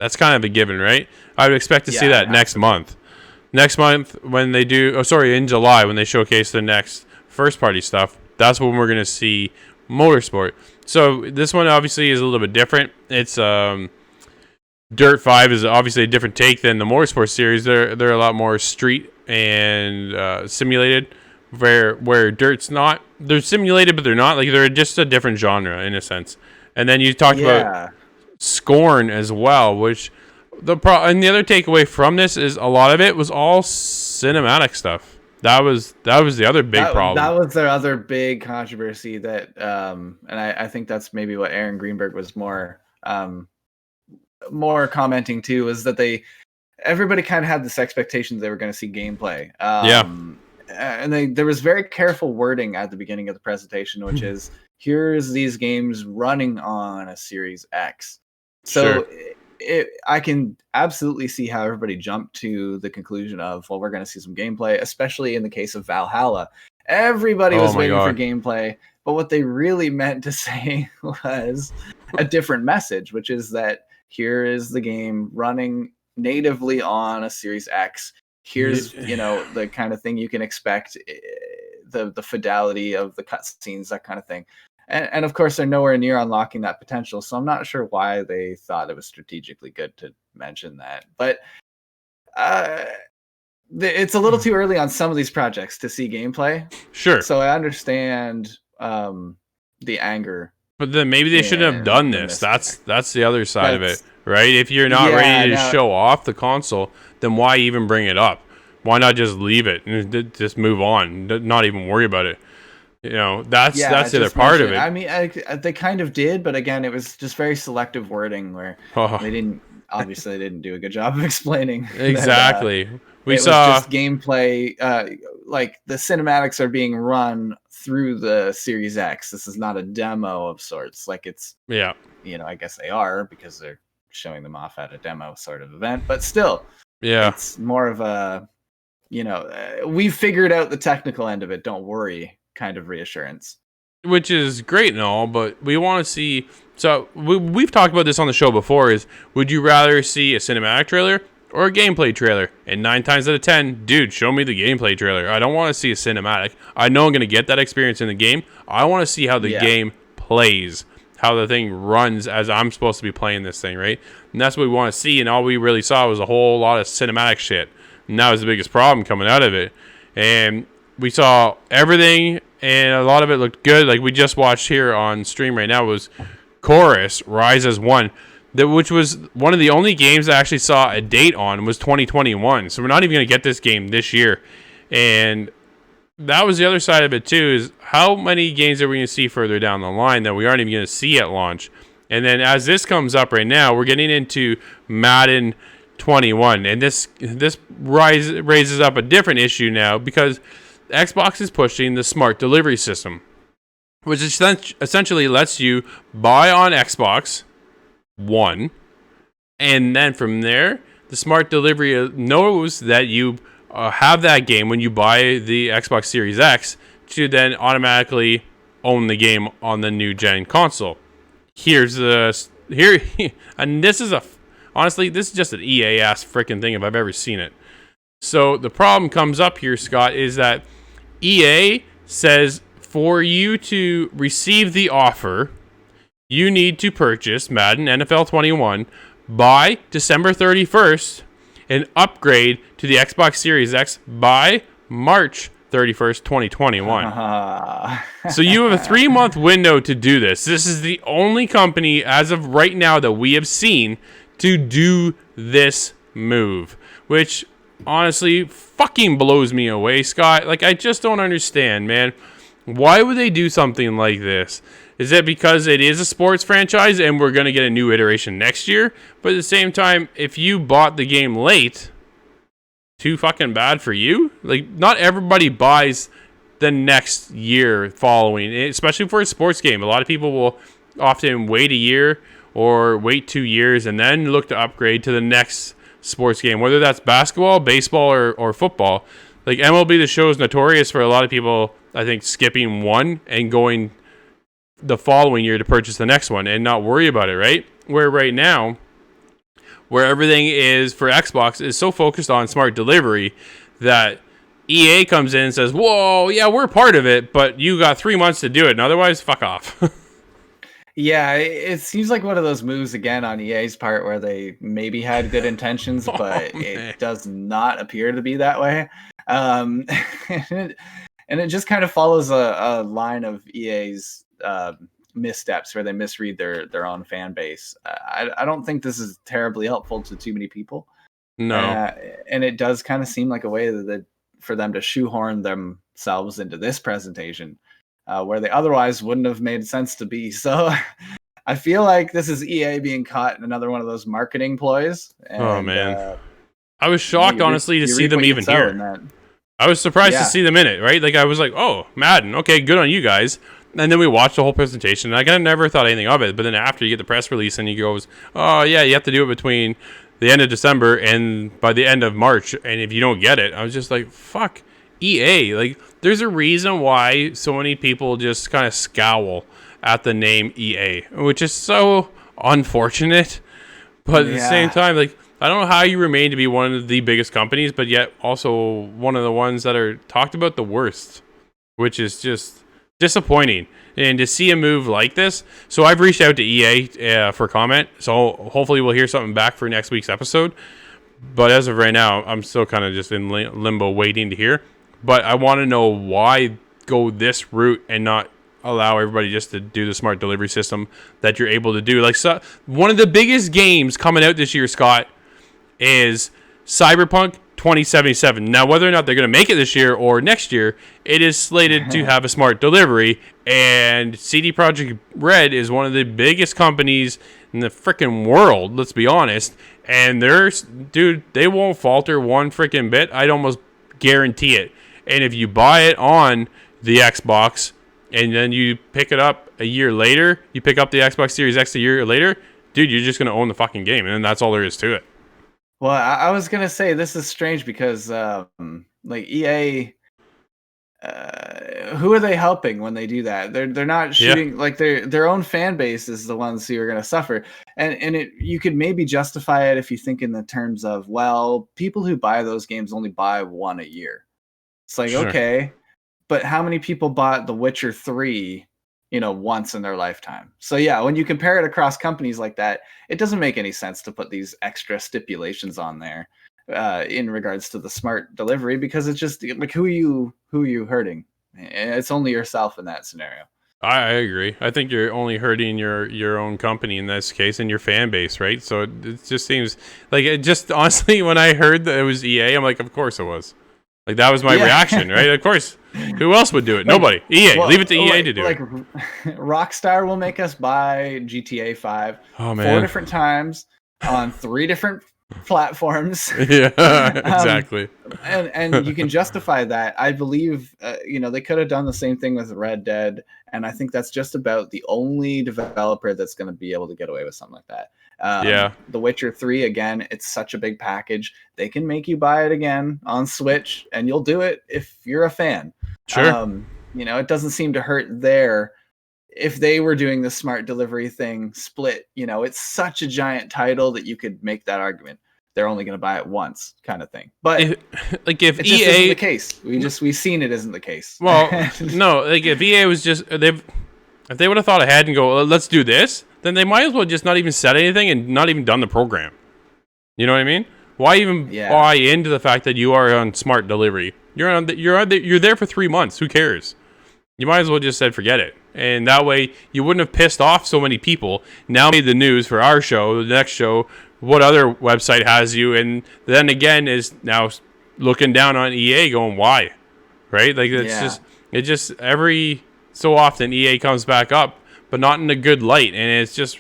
That's kind of a given, right? I would expect to see that next month. Next month when they do, in July when they showcase the next first party stuff, that's when we're going to see Motorsport. So this one obviously is a little bit different. It's Dirt 5 is obviously a different take than the Motorsport series. They're a lot more street and simulated, where Dirt's not. They're simulated, but they're not. Like, they're just a different genre in a sense. And then you talked about Scorn as well, which and the other takeaway from this is a lot of it was all cinematic stuff. That was the other big problem. That was their other big controversy that, and I think that's maybe what Aaron Greenberg was more commenting too, is that everybody kind of had this expectation they were going to see gameplay. And there was very careful wording at the beginning of the presentation, which is, here's these games running on a Series X. So I can absolutely see how everybody jumped to the conclusion of, well, we're going to see some gameplay, especially in the case of Valhalla. Everybody was waiting for gameplay, but what they really meant to say was a different message, which is that here is the game running natively on a Series X. Here's, the kind of thing you can expect, the fidelity of the cutscenes, that kind of thing. And of course, they're nowhere near unlocking that potential. So I'm not sure why they thought it was strategically good to mention that. But it's a little too early on some of these projects to see gameplay. Sure. So I understand the anger. But then maybe they shouldn't have done this. That's the other side of it, right? If you're not ready to show off the console, then why even bring it up? Why not just leave it and just move on, not even worry about it? That's the other part of it. I mean, they kind of did, but again, it was just very selective wording where they didn't do a good job of explaining. Exactly. We saw just gameplay, like the cinematics are being run through the Series X. This is not a demo of sorts. Like, it's, I guess they are, because they're showing them off at a demo sort of event, but still, it's more of a, we figured out the technical end of it, don't worry, kind of reassurance. Which is great and all, but we want to see, so we've talked about this on the show before, is would you rather see a cinematic trailer or a gameplay trailer? And 9 times out of 10, dude, show me the gameplay trailer. I don't want to see a cinematic. I know I'm going to get that experience in the game. I want to see how the game plays, how the thing runs as I'm supposed to be playing this thing, right? And that's what we want to see, and all we really saw was a whole lot of cinematic shit. And that was the biggest problem coming out of it. And we saw everything, and a lot of it looked good. Like we just watched here on stream right now was Chorus Rise as One, which was one of the only games I actually saw a date on, was 2021. So we're not even going to get this game this year. And that was the other side of it too, is how many games are we going to see further down the line that we aren't even going to see at launch. And then as this comes up right now, we're getting into Madden 21. And this raises up a different issue now, because Xbox is pushing the smart delivery system, which essentially lets you buy on Xbox One, and then from there, the smart delivery knows that you have that game when you buy the Xbox Series X, to then automatically own the game on the new gen console. And this is honestly, this is just an EA ass freaking thing if I've ever seen it. So the problem comes up here, Scott, is that EA says for you to receive the offer, you need to purchase Madden NFL 21 by December 31st and upgrade to the Xbox Series X by March 31st, 2021. So you have a 3-month window to do this. This is the only company as of right now that we have seen to do this move, which honestly fucking blows me away, Scott. Like, I just don't understand, man. Why would they do something like this? Is it because it is a sports franchise and we're going to get a new iteration next year? But at the same time, if you bought the game late, too fucking bad for you. Like, not everybody buys the next year following, especially for a sports game. A lot of people will often wait a year or wait 2 years and then look to upgrade to the next sports game, whether that's basketball, baseball, or football. Like, MLB The Show is notorious for a lot of people, I think, skipping one and going the following year to purchase the next one and not worry about it, right? Where right now, where everything is for Xbox is so focused on smart delivery that EA comes in and says, whoa, yeah, we're part of it, but you got 3 months to do it, and otherwise, fuck off. Yeah, it seems like one of those moves again on EA's part where they maybe had good intentions, but it does not appear to be that way. And it just kind of follows a line of EA's missteps where they misread their own fan base. I don't think this is terribly helpful to too many people. No. And it does kind of seem like a way for them to shoehorn themselves into this presentation where they otherwise wouldn't have made sense to be. So I feel like this is EA being caught in another one of those marketing ploys. And, oh, man. I was shocked, honestly, to see them even here. I was surprised to see them in it, right? Like, I was like, oh, Madden, okay, good on you guys. And then we watched the whole presentation, and I kind of never thought anything of it. But then after you get the press release, and he goes, oh, yeah, you have to do it between the end of December and by the end of March. And if you don't get it, I was just like, fuck, EA. Like, there's a reason why so many people just kind of scowl at the name EA, which is so unfortunate. But at the same time, like, I don't know how you remain to be one of the biggest companies, but yet also one of the ones that are talked about the worst, which is just disappointing. And to see a move like this, so I've reached out to EA for comment, so hopefully we'll hear something back for next week's episode. But as of right now, I'm still kind of just in limbo waiting to hear. But I want to know why go this route and not allow everybody just to do the smart delivery system that you're able to do. Like, so, one of the biggest games coming out this year, Scott, is Cyberpunk 2077. Now, whether or not they're going to make it this year or next year, it is slated to have a smart delivery. And CD Projekt Red is one of the biggest companies in the freaking world, let's be honest. And they won't falter one freaking bit. I'd almost guarantee it. And if you buy it on the Xbox and then you pick it up a year later, you pick up the Xbox Series X a year later, dude, you're just going to own the fucking game. And that's all there is to it. Well, I was going to say this is strange because like EA, who are they helping when they do that? They're not shooting like their own fan base is the ones who are going to suffer. And you could maybe justify it if you think in the terms of, well, people who buy those games only buy one a year. It's like, okay, but how many people bought The Witcher 3, once in their lifetime? So yeah, when you compare it across companies like that, it doesn't make any sense to put these extra stipulations on there in regards to the smart delivery, because it's just like, who are you hurting? It's only yourself in that scenario. I agree. I think you're only hurting your own company in this case and your fan base, right? So it just seems like it just honestly, when I heard that it was EA, I'm like, of course it was. Like that was my reaction, right? Of course. Who else would do it? Like, Nobody. EA. well, Leave it to EA to do like it. Rockstar will make us buy GTA 5 Oh 4 man. different times on 3 different platforms. Yeah, exactly. And you can justify that. I believe they could have done the same thing with Red Dead, and I think that's just about the only developer that's going to be able to get away with something like that. Yeah. The Witcher 3, again, it's such a big package. They can make you buy it again on Switch, and you'll do it if you're a fan. Sure. It doesn't seem to hurt there. If they were doing the smart delivery thing split, it's such a giant title that you could make that argument. They're only going to buy it once, kind of thing. But if it just EA isn't the case. We've seen it isn't the case. Well, no, like if EA was just if they would have thought ahead and go, let's do this, then they might as well just not even said anything and not even done the program. You know what I mean? Why even buy into the fact that you are on smart delivery? You're there for 3 months. Who cares? You might as well just said forget it, and that way you wouldn't have pissed off so many people. Now made the news for our show, the next show. What other website has you? And then again is now looking down on EA, going why, right? Like it just every so often EA comes back up, but not in a good light, and it's just.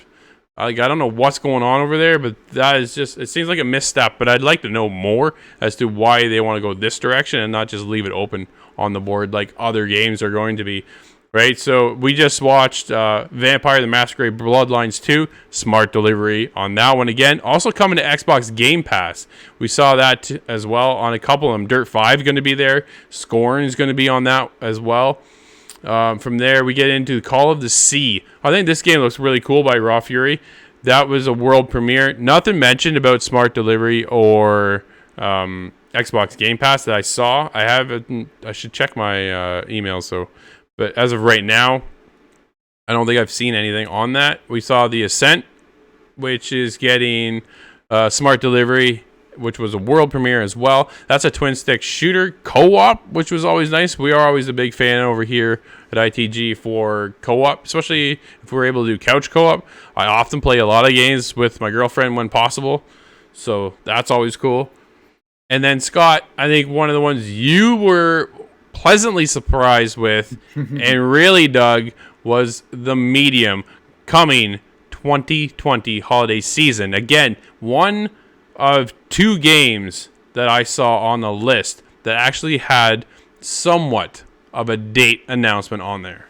Like, I don't know what's going on over there, but that is just, it seems like a misstep, but I'd like to know more as to why they want to go this direction and not just leave it open on the board like other games are going to be, right? So we just watched Vampire the Masquerade Bloodlines 2, smart delivery on that one again. Also coming to Xbox Game Pass. We saw that as well on a couple of them. Dirt 5 going to be there. Scorn is going to be on that as well. From there, we get into Call of the Sea. I think this game looks really cool by Raw Fury. That was a world premiere. Nothing mentioned about smart delivery or Xbox Game Pass that I saw. I should check my emails. But as of right now, I don't think I've seen anything on that. We saw The Ascent, which is getting smart delivery, which was a world premiere as well. That's a twin stick shooter co-op, which was always nice. We are always a big fan over here at ITG for co-op, especially if we're able to do couch co-op. I often play a lot of games with my girlfriend when possible, so that's always cool. And then Scott, I think one of the ones you were pleasantly surprised with and really dug was The Medium, coming 2020 holiday season. Again, one of 2 games that I saw on the list that actually had somewhat of a date announcement on there.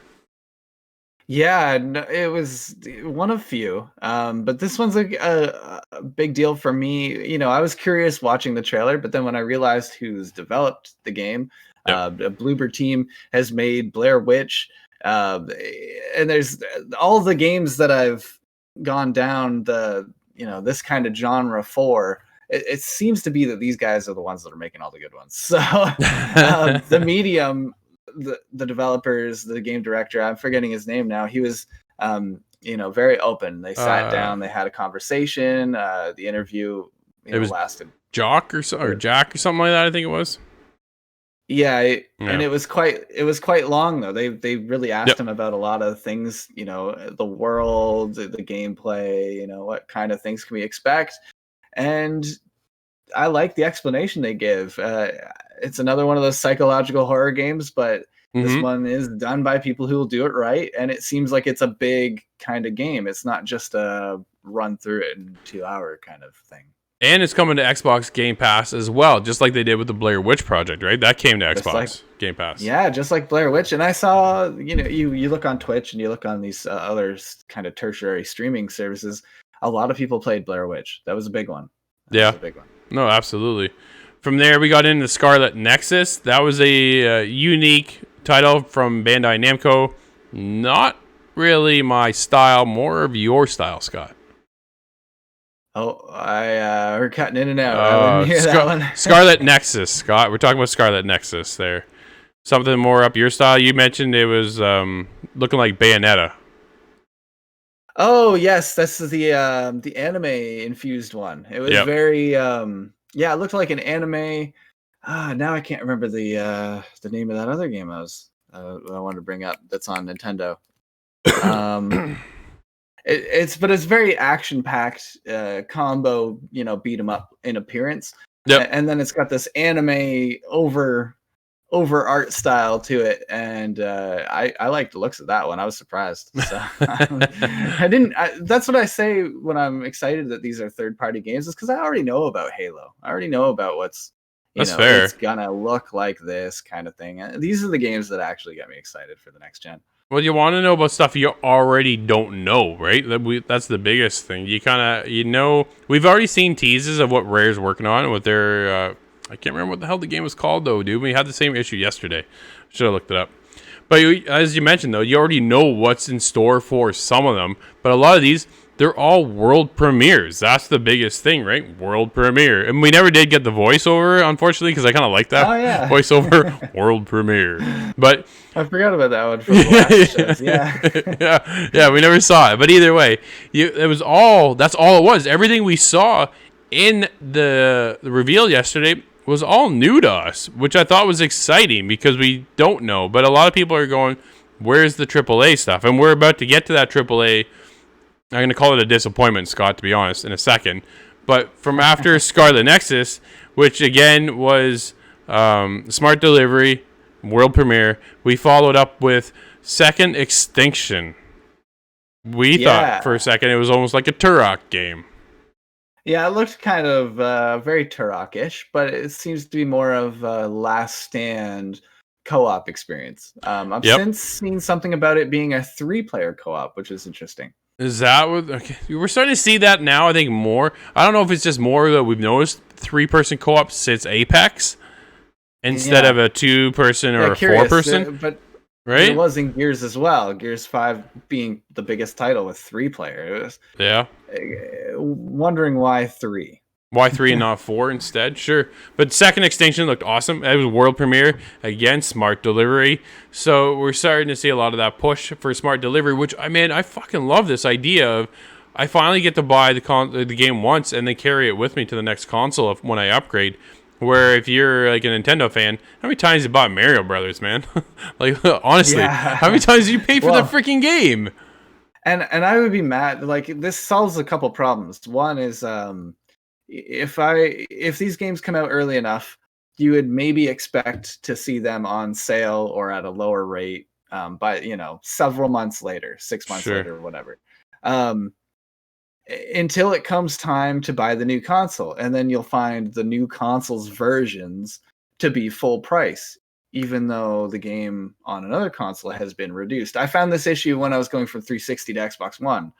Yeah, no, it was one of few. But this one's a big deal for me. I was curious watching the trailer, but then when I realized who's developed the game, the Bloober team has made Blair Witch, and there's all the games that I've gone down this kind of genre for. It seems to be that these guys are the ones that are making all the good ones. So The Medium, the developers, the game director, I'm forgetting his name now. He was, very open. They sat down, they had a conversation. The interview lasted Jack or something like that. I think it was. Yeah, and it was quite long though. They really asked him about a lot of things, the world, the gameplay, what kind of things can we expect, and I like the explanation they give. It's another one of those psychological horror games, but this one is done by people who will do it right, and it seems like it's a big kind of game. It's not just a run through it in 2-hour kind of thing. And it's coming to Xbox Game Pass as well, just like they did with the Blair Witch Project, right? That came to Xbox Game Pass. Yeah, just like Blair Witch. And I saw, you look on Twitch and you look on these other kind of tertiary streaming services, a lot of people played Blair Witch. That was a big one. That was a big one. No, absolutely. From there, we got into Scarlet Nexus. That was a unique title from Bandai Namco. Not really my style, more of your style, Scott. Oh, we're cutting in and out. I didn't hear that one. Scarlet Nexus, Scott. We're talking about Scarlet Nexus there. Something more up your style. You mentioned it was looking like Bayonetta. Oh yes, that's the anime infused one. It was very it looked like an anime. Now I can't remember the name of that other game I wanted to bring up that's on Nintendo. Um, it's very action packed combo, beat 'em up in appearance, Yep. and then it's got this anime over art style to it, and I like the looks of that one. I was surprised. So I didn't. That's what I say when I'm excited that these are third party games, is because I already know about Halo. I already know about what's That's fair. it's gonna look like this kind of thing. And these are the games that actually get me excited for the next gen. Well, you want to know about stuff you already don't know, right? That's the biggest thing. You kind of, we've already seen teases of what Rare's working on with their, I can't remember what the hell the game was called, though, dude. We had the same issue yesterday. Should have looked it up. But as you mentioned, though, you already know what's in store for some of them. But a lot of these, they're all world premieres. That's the biggest thing, right? World premiere. And we never did get the voiceover, unfortunately, because I kind of like that. Oh, yeah. Voiceover, world premiere. But I forgot about that one from the last shows. Yeah. yeah, we never saw it. But either way, that's all it was. Everything we saw in the reveal yesterday was all new to us, which I thought was exciting because we don't know. But a lot of people are going, where's the AAA stuff? And we're about to get to that AAA. I'm going to call it a disappointment, Scott, to be honest, in a second. But from after SCARLET NEXUS, which again was smart delivery, world premiere, we followed up with Second Extinction. We thought for a second it was almost like a Turok game. Yeah, it looked kind of very Turok-ish, but it seems to be more of a Last Stand co-op experience. I've since seen something about it being a 3-player co-op, which is interesting. Is that what? Okay. We're starting to see that now, I think, more. I don't know if it's just more that we've noticed 3-person co-op since Apex instead of a 2-person or a 4-person. But right? It was in Gears as well. Gears 5 being the biggest title with 3-player. It was, wondering why 3. Why 3 and not 4 instead? Sure. But Second Extinction looked awesome. It was world premiere. Again, smart delivery. So we're starting to see a lot of that push for smart delivery, which, I fucking love this idea of I finally get to buy the game once and then carry it with me to the next console when I upgrade. Where if you're like a Nintendo fan, how many times you bought Mario Brothers, man? Like, honestly, how many times do you pay for the freaking game? And I would be mad. Like, this solves a couple problems. One is if these games come out early enough, you would maybe expect to see them on sale or at a lower rate by several months later, 6 months later, or whatever. Until it comes time to buy the new console, and then you'll find the new console's versions to be full price, even though the game on another console has been reduced. I found this issue when I was going from 360 to Xbox One.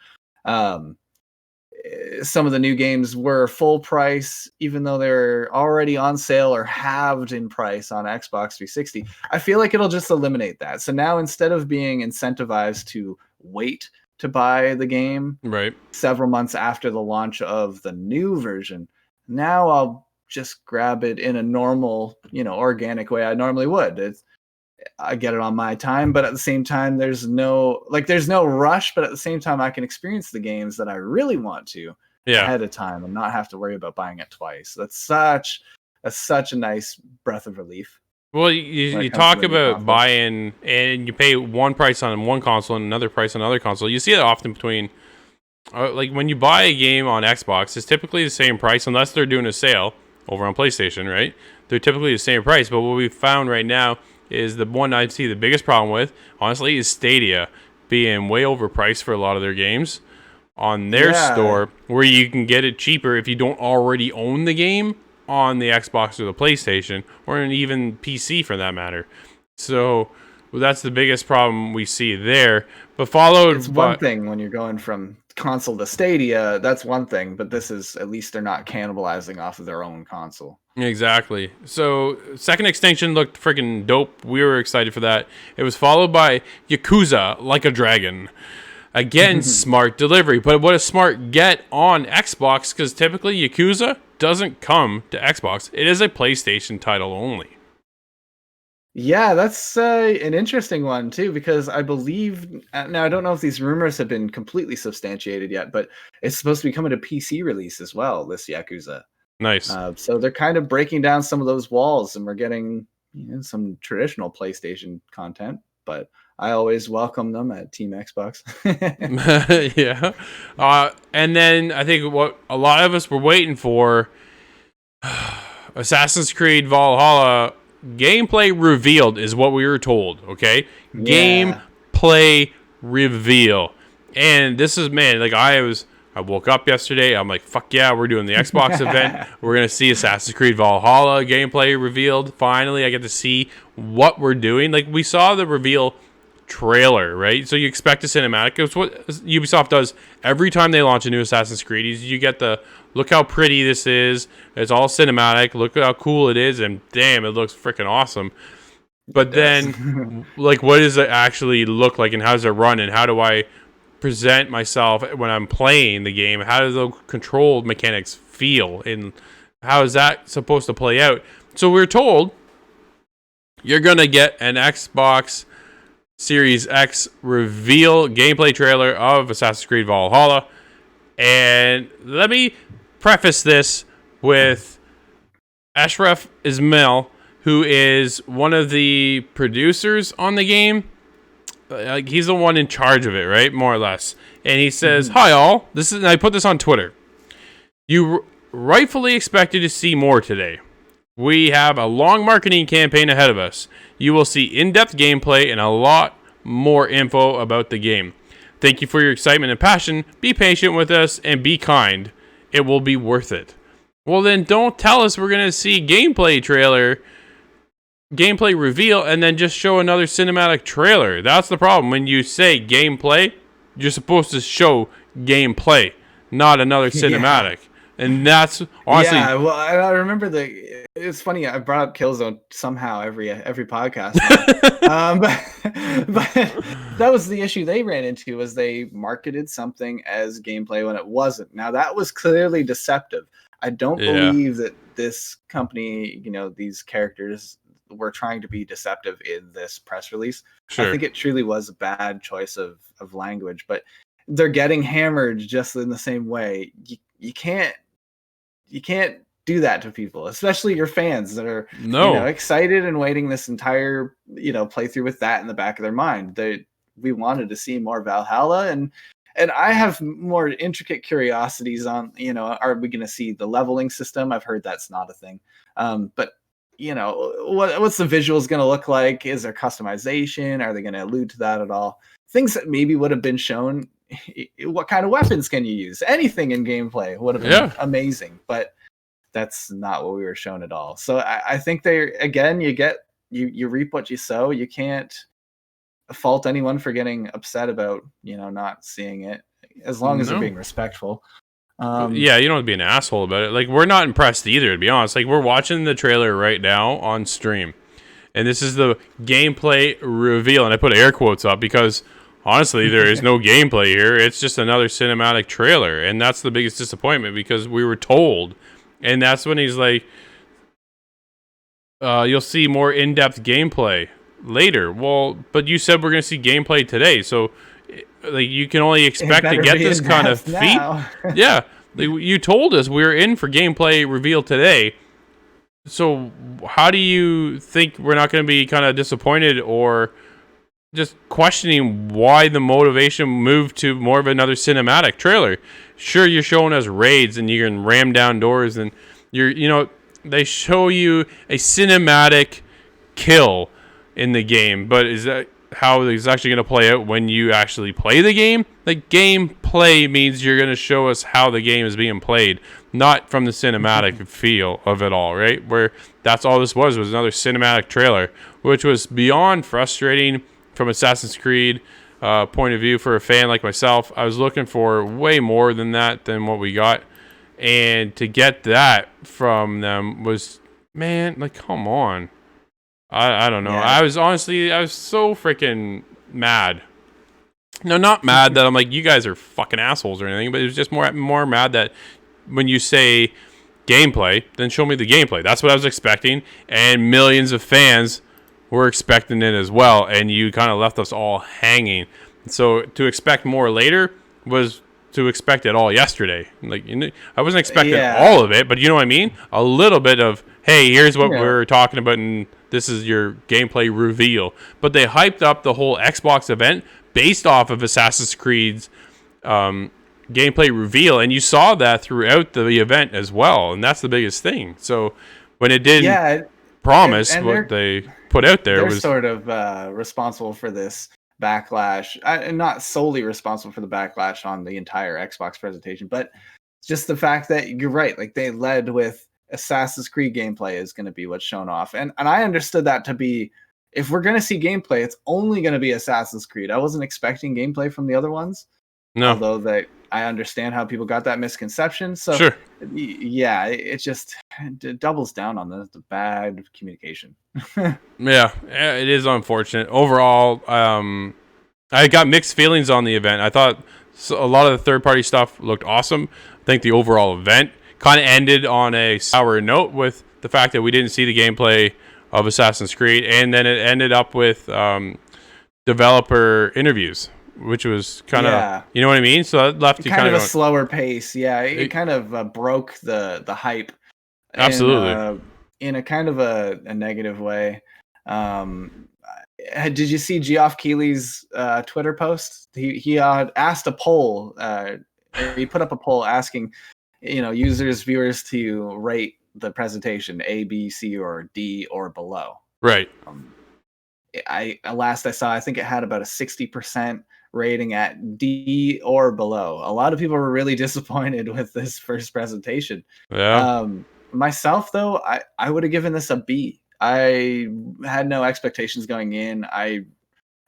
Some of the new games were full price, even though they're already on sale or halved in price on Xbox 360. I feel like it'll just eliminate that. So now, instead of being incentivized to wait to buy the game several months after the launch of the new version, now I'll just grab it in a normal, organic way I normally would. I get it on my time, but at the same time, there's no rush, but at the same time, I can experience the games that I really want to ahead of time and not have to worry about buying it twice. That's such a nice breath of relief. Well, you talk about buying and you pay one price on one console and another price on another console. You see that often between, like when you buy a game on Xbox, it's typically the same price unless they're doing a sale over on PlayStation, right? They're typically the same price. But what we've found right now is the one I see the biggest problem with, honestly, is Stadia being way overpriced for a lot of their games on their store, where you can get it cheaper if you don't already own the game on the Xbox or the PlayStation, or even PC for that matter. So that's the biggest problem we see there. But followed, it's one thing when you're going from console to Stadia, that's one thing, but this is, at least they're not cannibalizing off of their own console. Exactly. So Second Extinction looked freaking dope. We were excited for that. It was followed by Yakuza Like a Dragon. Again, smart delivery. But what does smart get on Xbox? Because typically Yakuza doesn't come to Xbox. It is a PlayStation title only. Yeah, that's an interesting one too, because I believe, now I don't know if these rumors have been completely substantiated yet, but it's supposed to be coming to PC release as well, this Yakuza. Nice. So they're kind of breaking down some of those walls, and we're getting some traditional PlayStation content, but I always welcome them at Team Xbox. Yeah. And then I think what a lot of us were waiting for, Assassin's Creed Valhalla gameplay revealed is what we were told, okay? Yeah. Gameplay reveal. And this is, man, like I woke up yesterday, I'm like, fuck yeah, we're doing the Xbox event. We're going to see Assassin's Creed Valhalla gameplay revealed. Finally, I get to see what we're doing. Like, we saw the reveal trailer, right? So you expect a cinematic. It's what Ubisoft does every time they launch a new Assassin's Creed. You get the, look how pretty this is. It's all cinematic. Look how cool it is. And damn, it looks freaking awesome. But then, like, what does it actually look like, and how does it run, and how do I present myself when I'm playing the game? How do the control mechanics feel, and how is that supposed to play out? So we're told you're gonna get an Xbox Series X reveal gameplay trailer of Assassin's Creed Valhalla. And let me preface this with Ashraf Ismail, who is one of the producers on the game. He's the one in charge of it, right? More or less. And he says, "Hi all, and I put this on Twitter. You rightfully expected to see more today. We have a long marketing campaign ahead of us. You will see in-depth gameplay and a lot more info about the game. Thank you for your excitement and passion. Be patient with us and be kind. It will be worth it." Well, then don't tell us we're going to see gameplay reveal, and then just show another cinematic trailer. That's the problem. When you say gameplay, you're supposed to show gameplay, not another cinematic. Yeah. And that's honestly. Yeah, well, I remember it's funny. I brought up Killzone somehow every podcast. But that was the issue they ran into, was they marketed something as gameplay when it wasn't. Now that was clearly deceptive. I don't believe that this company, these characters were trying to be deceptive in this press release. Sure. I think it truly was a bad choice of language, but they're getting hammered just in the same way. You can't do that to people, especially your fans that are excited and waiting this entire playthrough with that in the back of their mind. We wanted to see more Valhalla, and I have more intricate curiosities on are we going to see the leveling system? I've heard that's not a thing, but what's the visuals going to look like? Is there customization? Are they going to allude to that at all? Things that maybe would have been shown. What kind of weapons can you use? Anything in gameplay would have been amazing, but that's not what we were shown at all. So I think you reap what you sow. You can't fault anyone for getting upset about not seeing it, as long as they're being respectful. Yeah, you don't have to be an asshole about it. Like, we're not impressed either, to be honest. Like, we're watching the trailer right now on stream, and this is the gameplay reveal, and I put air quotes up because honestly, there is no gameplay here. It's just another cinematic trailer, and that's the biggest disappointment, because we were told, and that's when he's like, you'll see more in-depth gameplay later. Well, but you said we're going to see gameplay today, so like you can only expect to get this kind of feat. Yeah, like, you told us we were in for gameplay reveal today. So how do you think we're not going to be kind of disappointed, or just questioning why the motivation moved to more of another cinematic trailer? Sure, you're showing us raids and you can ram down doors, and they show you a cinematic kill in the game, but is that how it's actually going to play out when you actually play the game? Like, gameplay means you're going to show us how the game is being played, not from the cinematic feel of it all, right? Where that's all this was another cinematic trailer, which was beyond frustrating from Assassin's Creed point of view for a fan like myself. I was looking for way more than that, than what we got. And to get that from them was, man, like, come on. I don't know. Yeah. I was so freaking mad. No, not mad that I'm like, you guys are fucking assholes or anything, but it was just more mad that when you say gameplay, then show me the gameplay. That's what I was expecting, and millions of fans were expecting it as well, and you kind of left us all hanging. So to expect more later was to expect it all yesterday. Like, I wasn't expecting all of it, but you know what I mean? A little bit of, hey, here's what we're talking about in this is your gameplay reveal. But they hyped up the whole Xbox event based off of Assassin's Creed's gameplay reveal, and you saw that throughout the event as well, and that's the biggest thing. So when it didn't promise and what they put out there, they're was sort of responsible for this backlash, and not solely responsible for the backlash on the entire Xbox presentation, but just the fact that you're right, like they led with Assassin's Creed gameplay is going to be what's shown off, and I understood that to be, if we're going to see gameplay, it's only going to be Assassin's Creed. I wasn't expecting gameplay from the other ones. No. Although I understand how people got that misconception. So sure. Yeah, it doubles down on the bad communication. Yeah, it is unfortunate. Overall, I got mixed feelings on the event. I thought a lot of the third-party stuff looked awesome. I think the overall event kind of ended on a sour note with the fact that we didn't see the gameplay of Assassin's Creed, and then it ended up with developer interviews, which was kind of, you know what I mean? So that left you kind of a slower pace. Yeah, it kind of broke the hype. Absolutely. In a kind of a negative way. Did you see Geoff Keighley's Twitter post? He asked a poll. He put up a poll asking, viewers to rate the presentation A, B, C, or D, or below. Right. Last I saw, I think it had about a 60% rating at D or below. A lot of people were really disappointed with this first presentation. Yeah. Myself, though, I would have given this a B. I had no expectations going in. I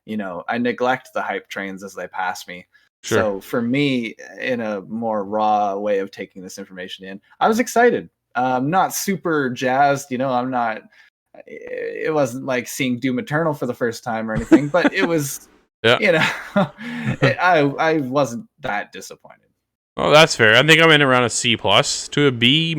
neglect the hype trains as they pass me. Sure. So for me, in a more raw way of taking this information in, I was excited. Not super jazzed, I'm not. It wasn't like seeing Doom Eternal for the first time or anything, but it was. Yeah. I wasn't that disappointed. Oh, that's fair. I think I'm in around a C+ to a B-,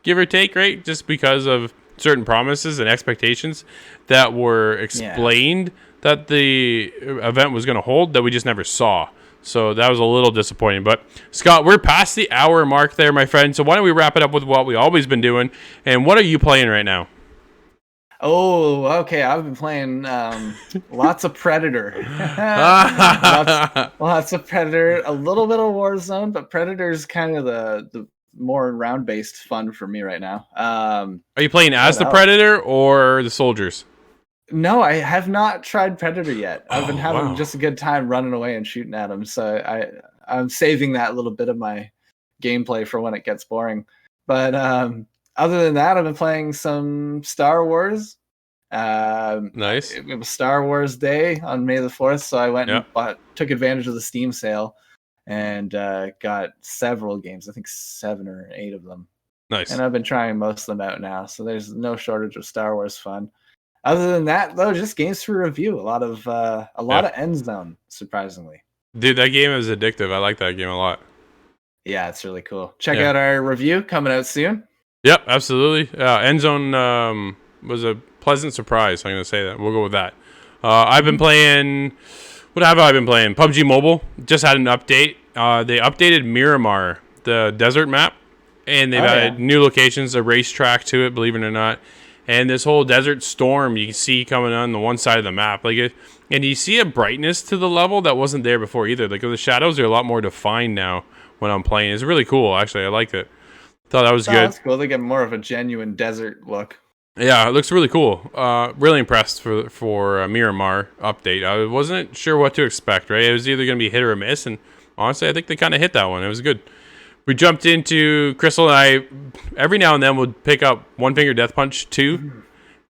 give or take, right? Just because of certain promises and expectations that were explained that the event was going to hold that we just never saw. So that was a little disappointing. But Scott, we're past the hour mark there, my friend. So why don't we wrap it up with what we've always been doing? And what are you playing right now? Oh, okay. I've been playing lots of Predator. lots of Predator. A little bit of Warzone, but Predator's kind of the more round-based fun for me right now. Are you playing as the Predator or the soldiers? No, I have not tried Predator yet. I've been having just a good time running away and shooting at them. So I'm saving that little bit of my gameplay for when it gets boring. But other than that, I've been playing some Star Wars. Nice. It was Star Wars Day on May the 4th, so I went and took advantage of the Steam sale and got several games. I think 7 or 8 of them. Nice. And I've been trying most of them out now, so there's no shortage of Star Wars fun. Other than that, though, just games for review. A lot of End Zone, surprisingly. Dude, that game is addictive. I like that game a lot. Yeah, it's really cool. Check out our review coming out soon. Yep, absolutely. End Zone was a pleasant surprise. I'm going to say that. We'll go with that. I've been playing... What have I been playing? PUBG Mobile. Just had an update. They updated Miramar, the desert map. And they've added new locations, a racetrack to it, believe it or not. And this whole desert storm you can see coming on the one side of the map. And you see a brightness to the level that wasn't there before either. Like the shadows are a lot more defined now when I'm playing. It's really cool, actually. I liked it. Thought that was good. That's cool. They get more of a genuine desert look. Yeah, it looks really cool. Really impressed for Miramar update. I wasn't sure what to expect, right? It was either going to be hit or miss, and honestly, I think they kind of hit that one. It was good. We jumped into Crystal and I every now and then would pick up One Finger Death Punch 2,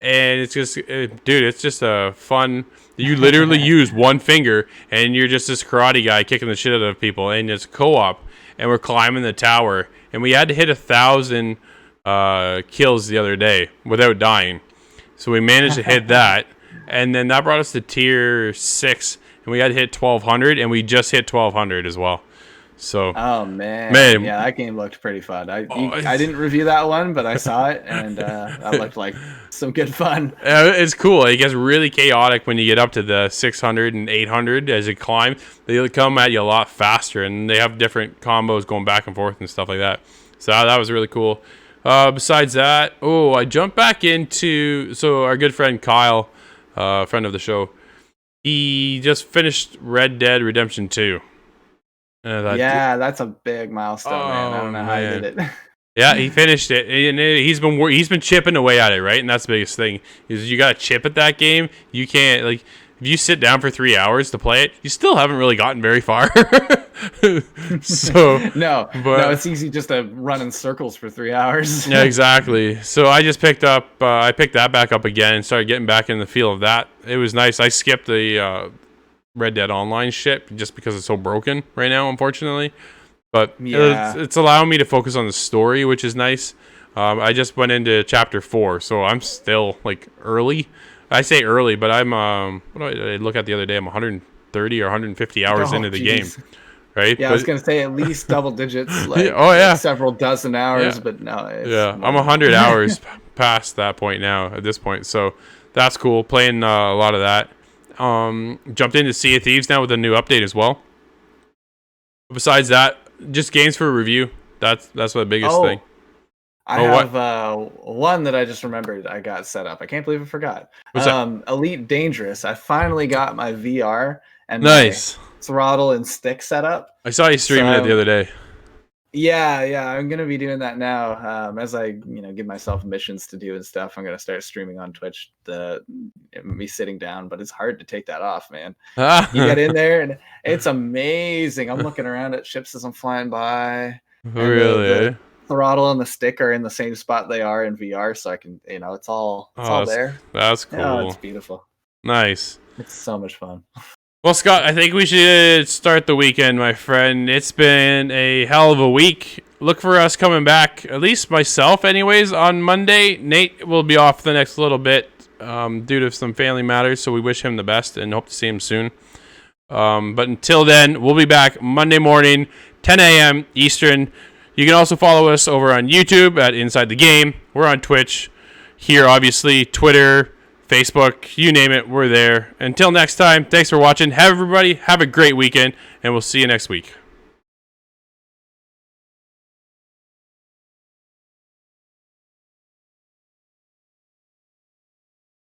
and it's just, dude, it's just a fun. You literally use one finger, and you're just this karate guy kicking the shit out of people, and it's co-op, and we're climbing the tower, and we had to hit 1,000 kills the other day without dying, so we managed to hit that, and then that brought us to tier 6, and we had to hit 1,200, and we just hit 1,200 as well. So, oh man, yeah, that game looked pretty fun. I didn't review that one, but I saw it, and that looked like some good fun. It's cool. It gets really chaotic when you get up to the 600 and 800 as you climb. They come at you a lot faster, and they have different combos going back and forth and stuff like that. So that was really cool. Besides that, I jumped back into our good friend Kyle, friend of the show. He just finished Red Dead Redemption 2. That's a big milestone, man. I don't know how he did it. Yeah, he finished it, and he's been chipping away at it, right? And that's the biggest thing is you got to chip at that game. You can't if you sit down for 3 hours to play it, you still haven't really gotten very far. So no, it's easy just to run in circles for 3 hours. Yeah, exactly. So I just picked that back up again and started getting back in the feel of that. It was nice. I skipped the Red Dead Online shit just because it's so broken right now, unfortunately. But it's allowing me to focus on the story, which is nice. I just went into chapter 4, so I'm still early. I say early, but I'm what did I look at the other day? I'm 130 or 150 hours into the game, right? Yeah, I was gonna say at least double digits, several dozen hours, but no. I'm 100 hours past that point now. At this point, so that's cool. Playing a lot of that. Jumped into Sea of Thieves now with a new update as well. Besides that, just games for review. That's the biggest thing. I have one that I just remembered I got set up. I can't believe I forgot. What's that? Elite Dangerous. I finally got my VR and nice my throttle and stick set up. I saw you streaming it the other day. Yeah, I'm gonna be doing that now. As I give myself missions to do and stuff. I'm gonna start streaming on Twitch. Me sitting down, but it's hard to take that off, man. You get in there and it's amazing. I'm looking around at ships as I'm flying by. Really? The throttle and the stick are in the same spot they are in VR, so I can, it's all there. That's cool. Oh, it's beautiful. Nice. It's so much fun. Well, Scott, I think we should start the weekend, my friend. It's been a hell of a week. Look for us coming back, at least myself anyways, on Monday. Nate will be off the next little bit due to some family matters, so we wish him the best and hope to see him soon. But until then, we'll be back Monday morning, 10 a.m. Eastern. You can also follow us over on YouTube at Inside the Game. We're on Twitch. Here, obviously, Twitter, Facebook, you name it, we're there. Until next time, thanks for watching. Everybody, have a great weekend, and we'll see you next week.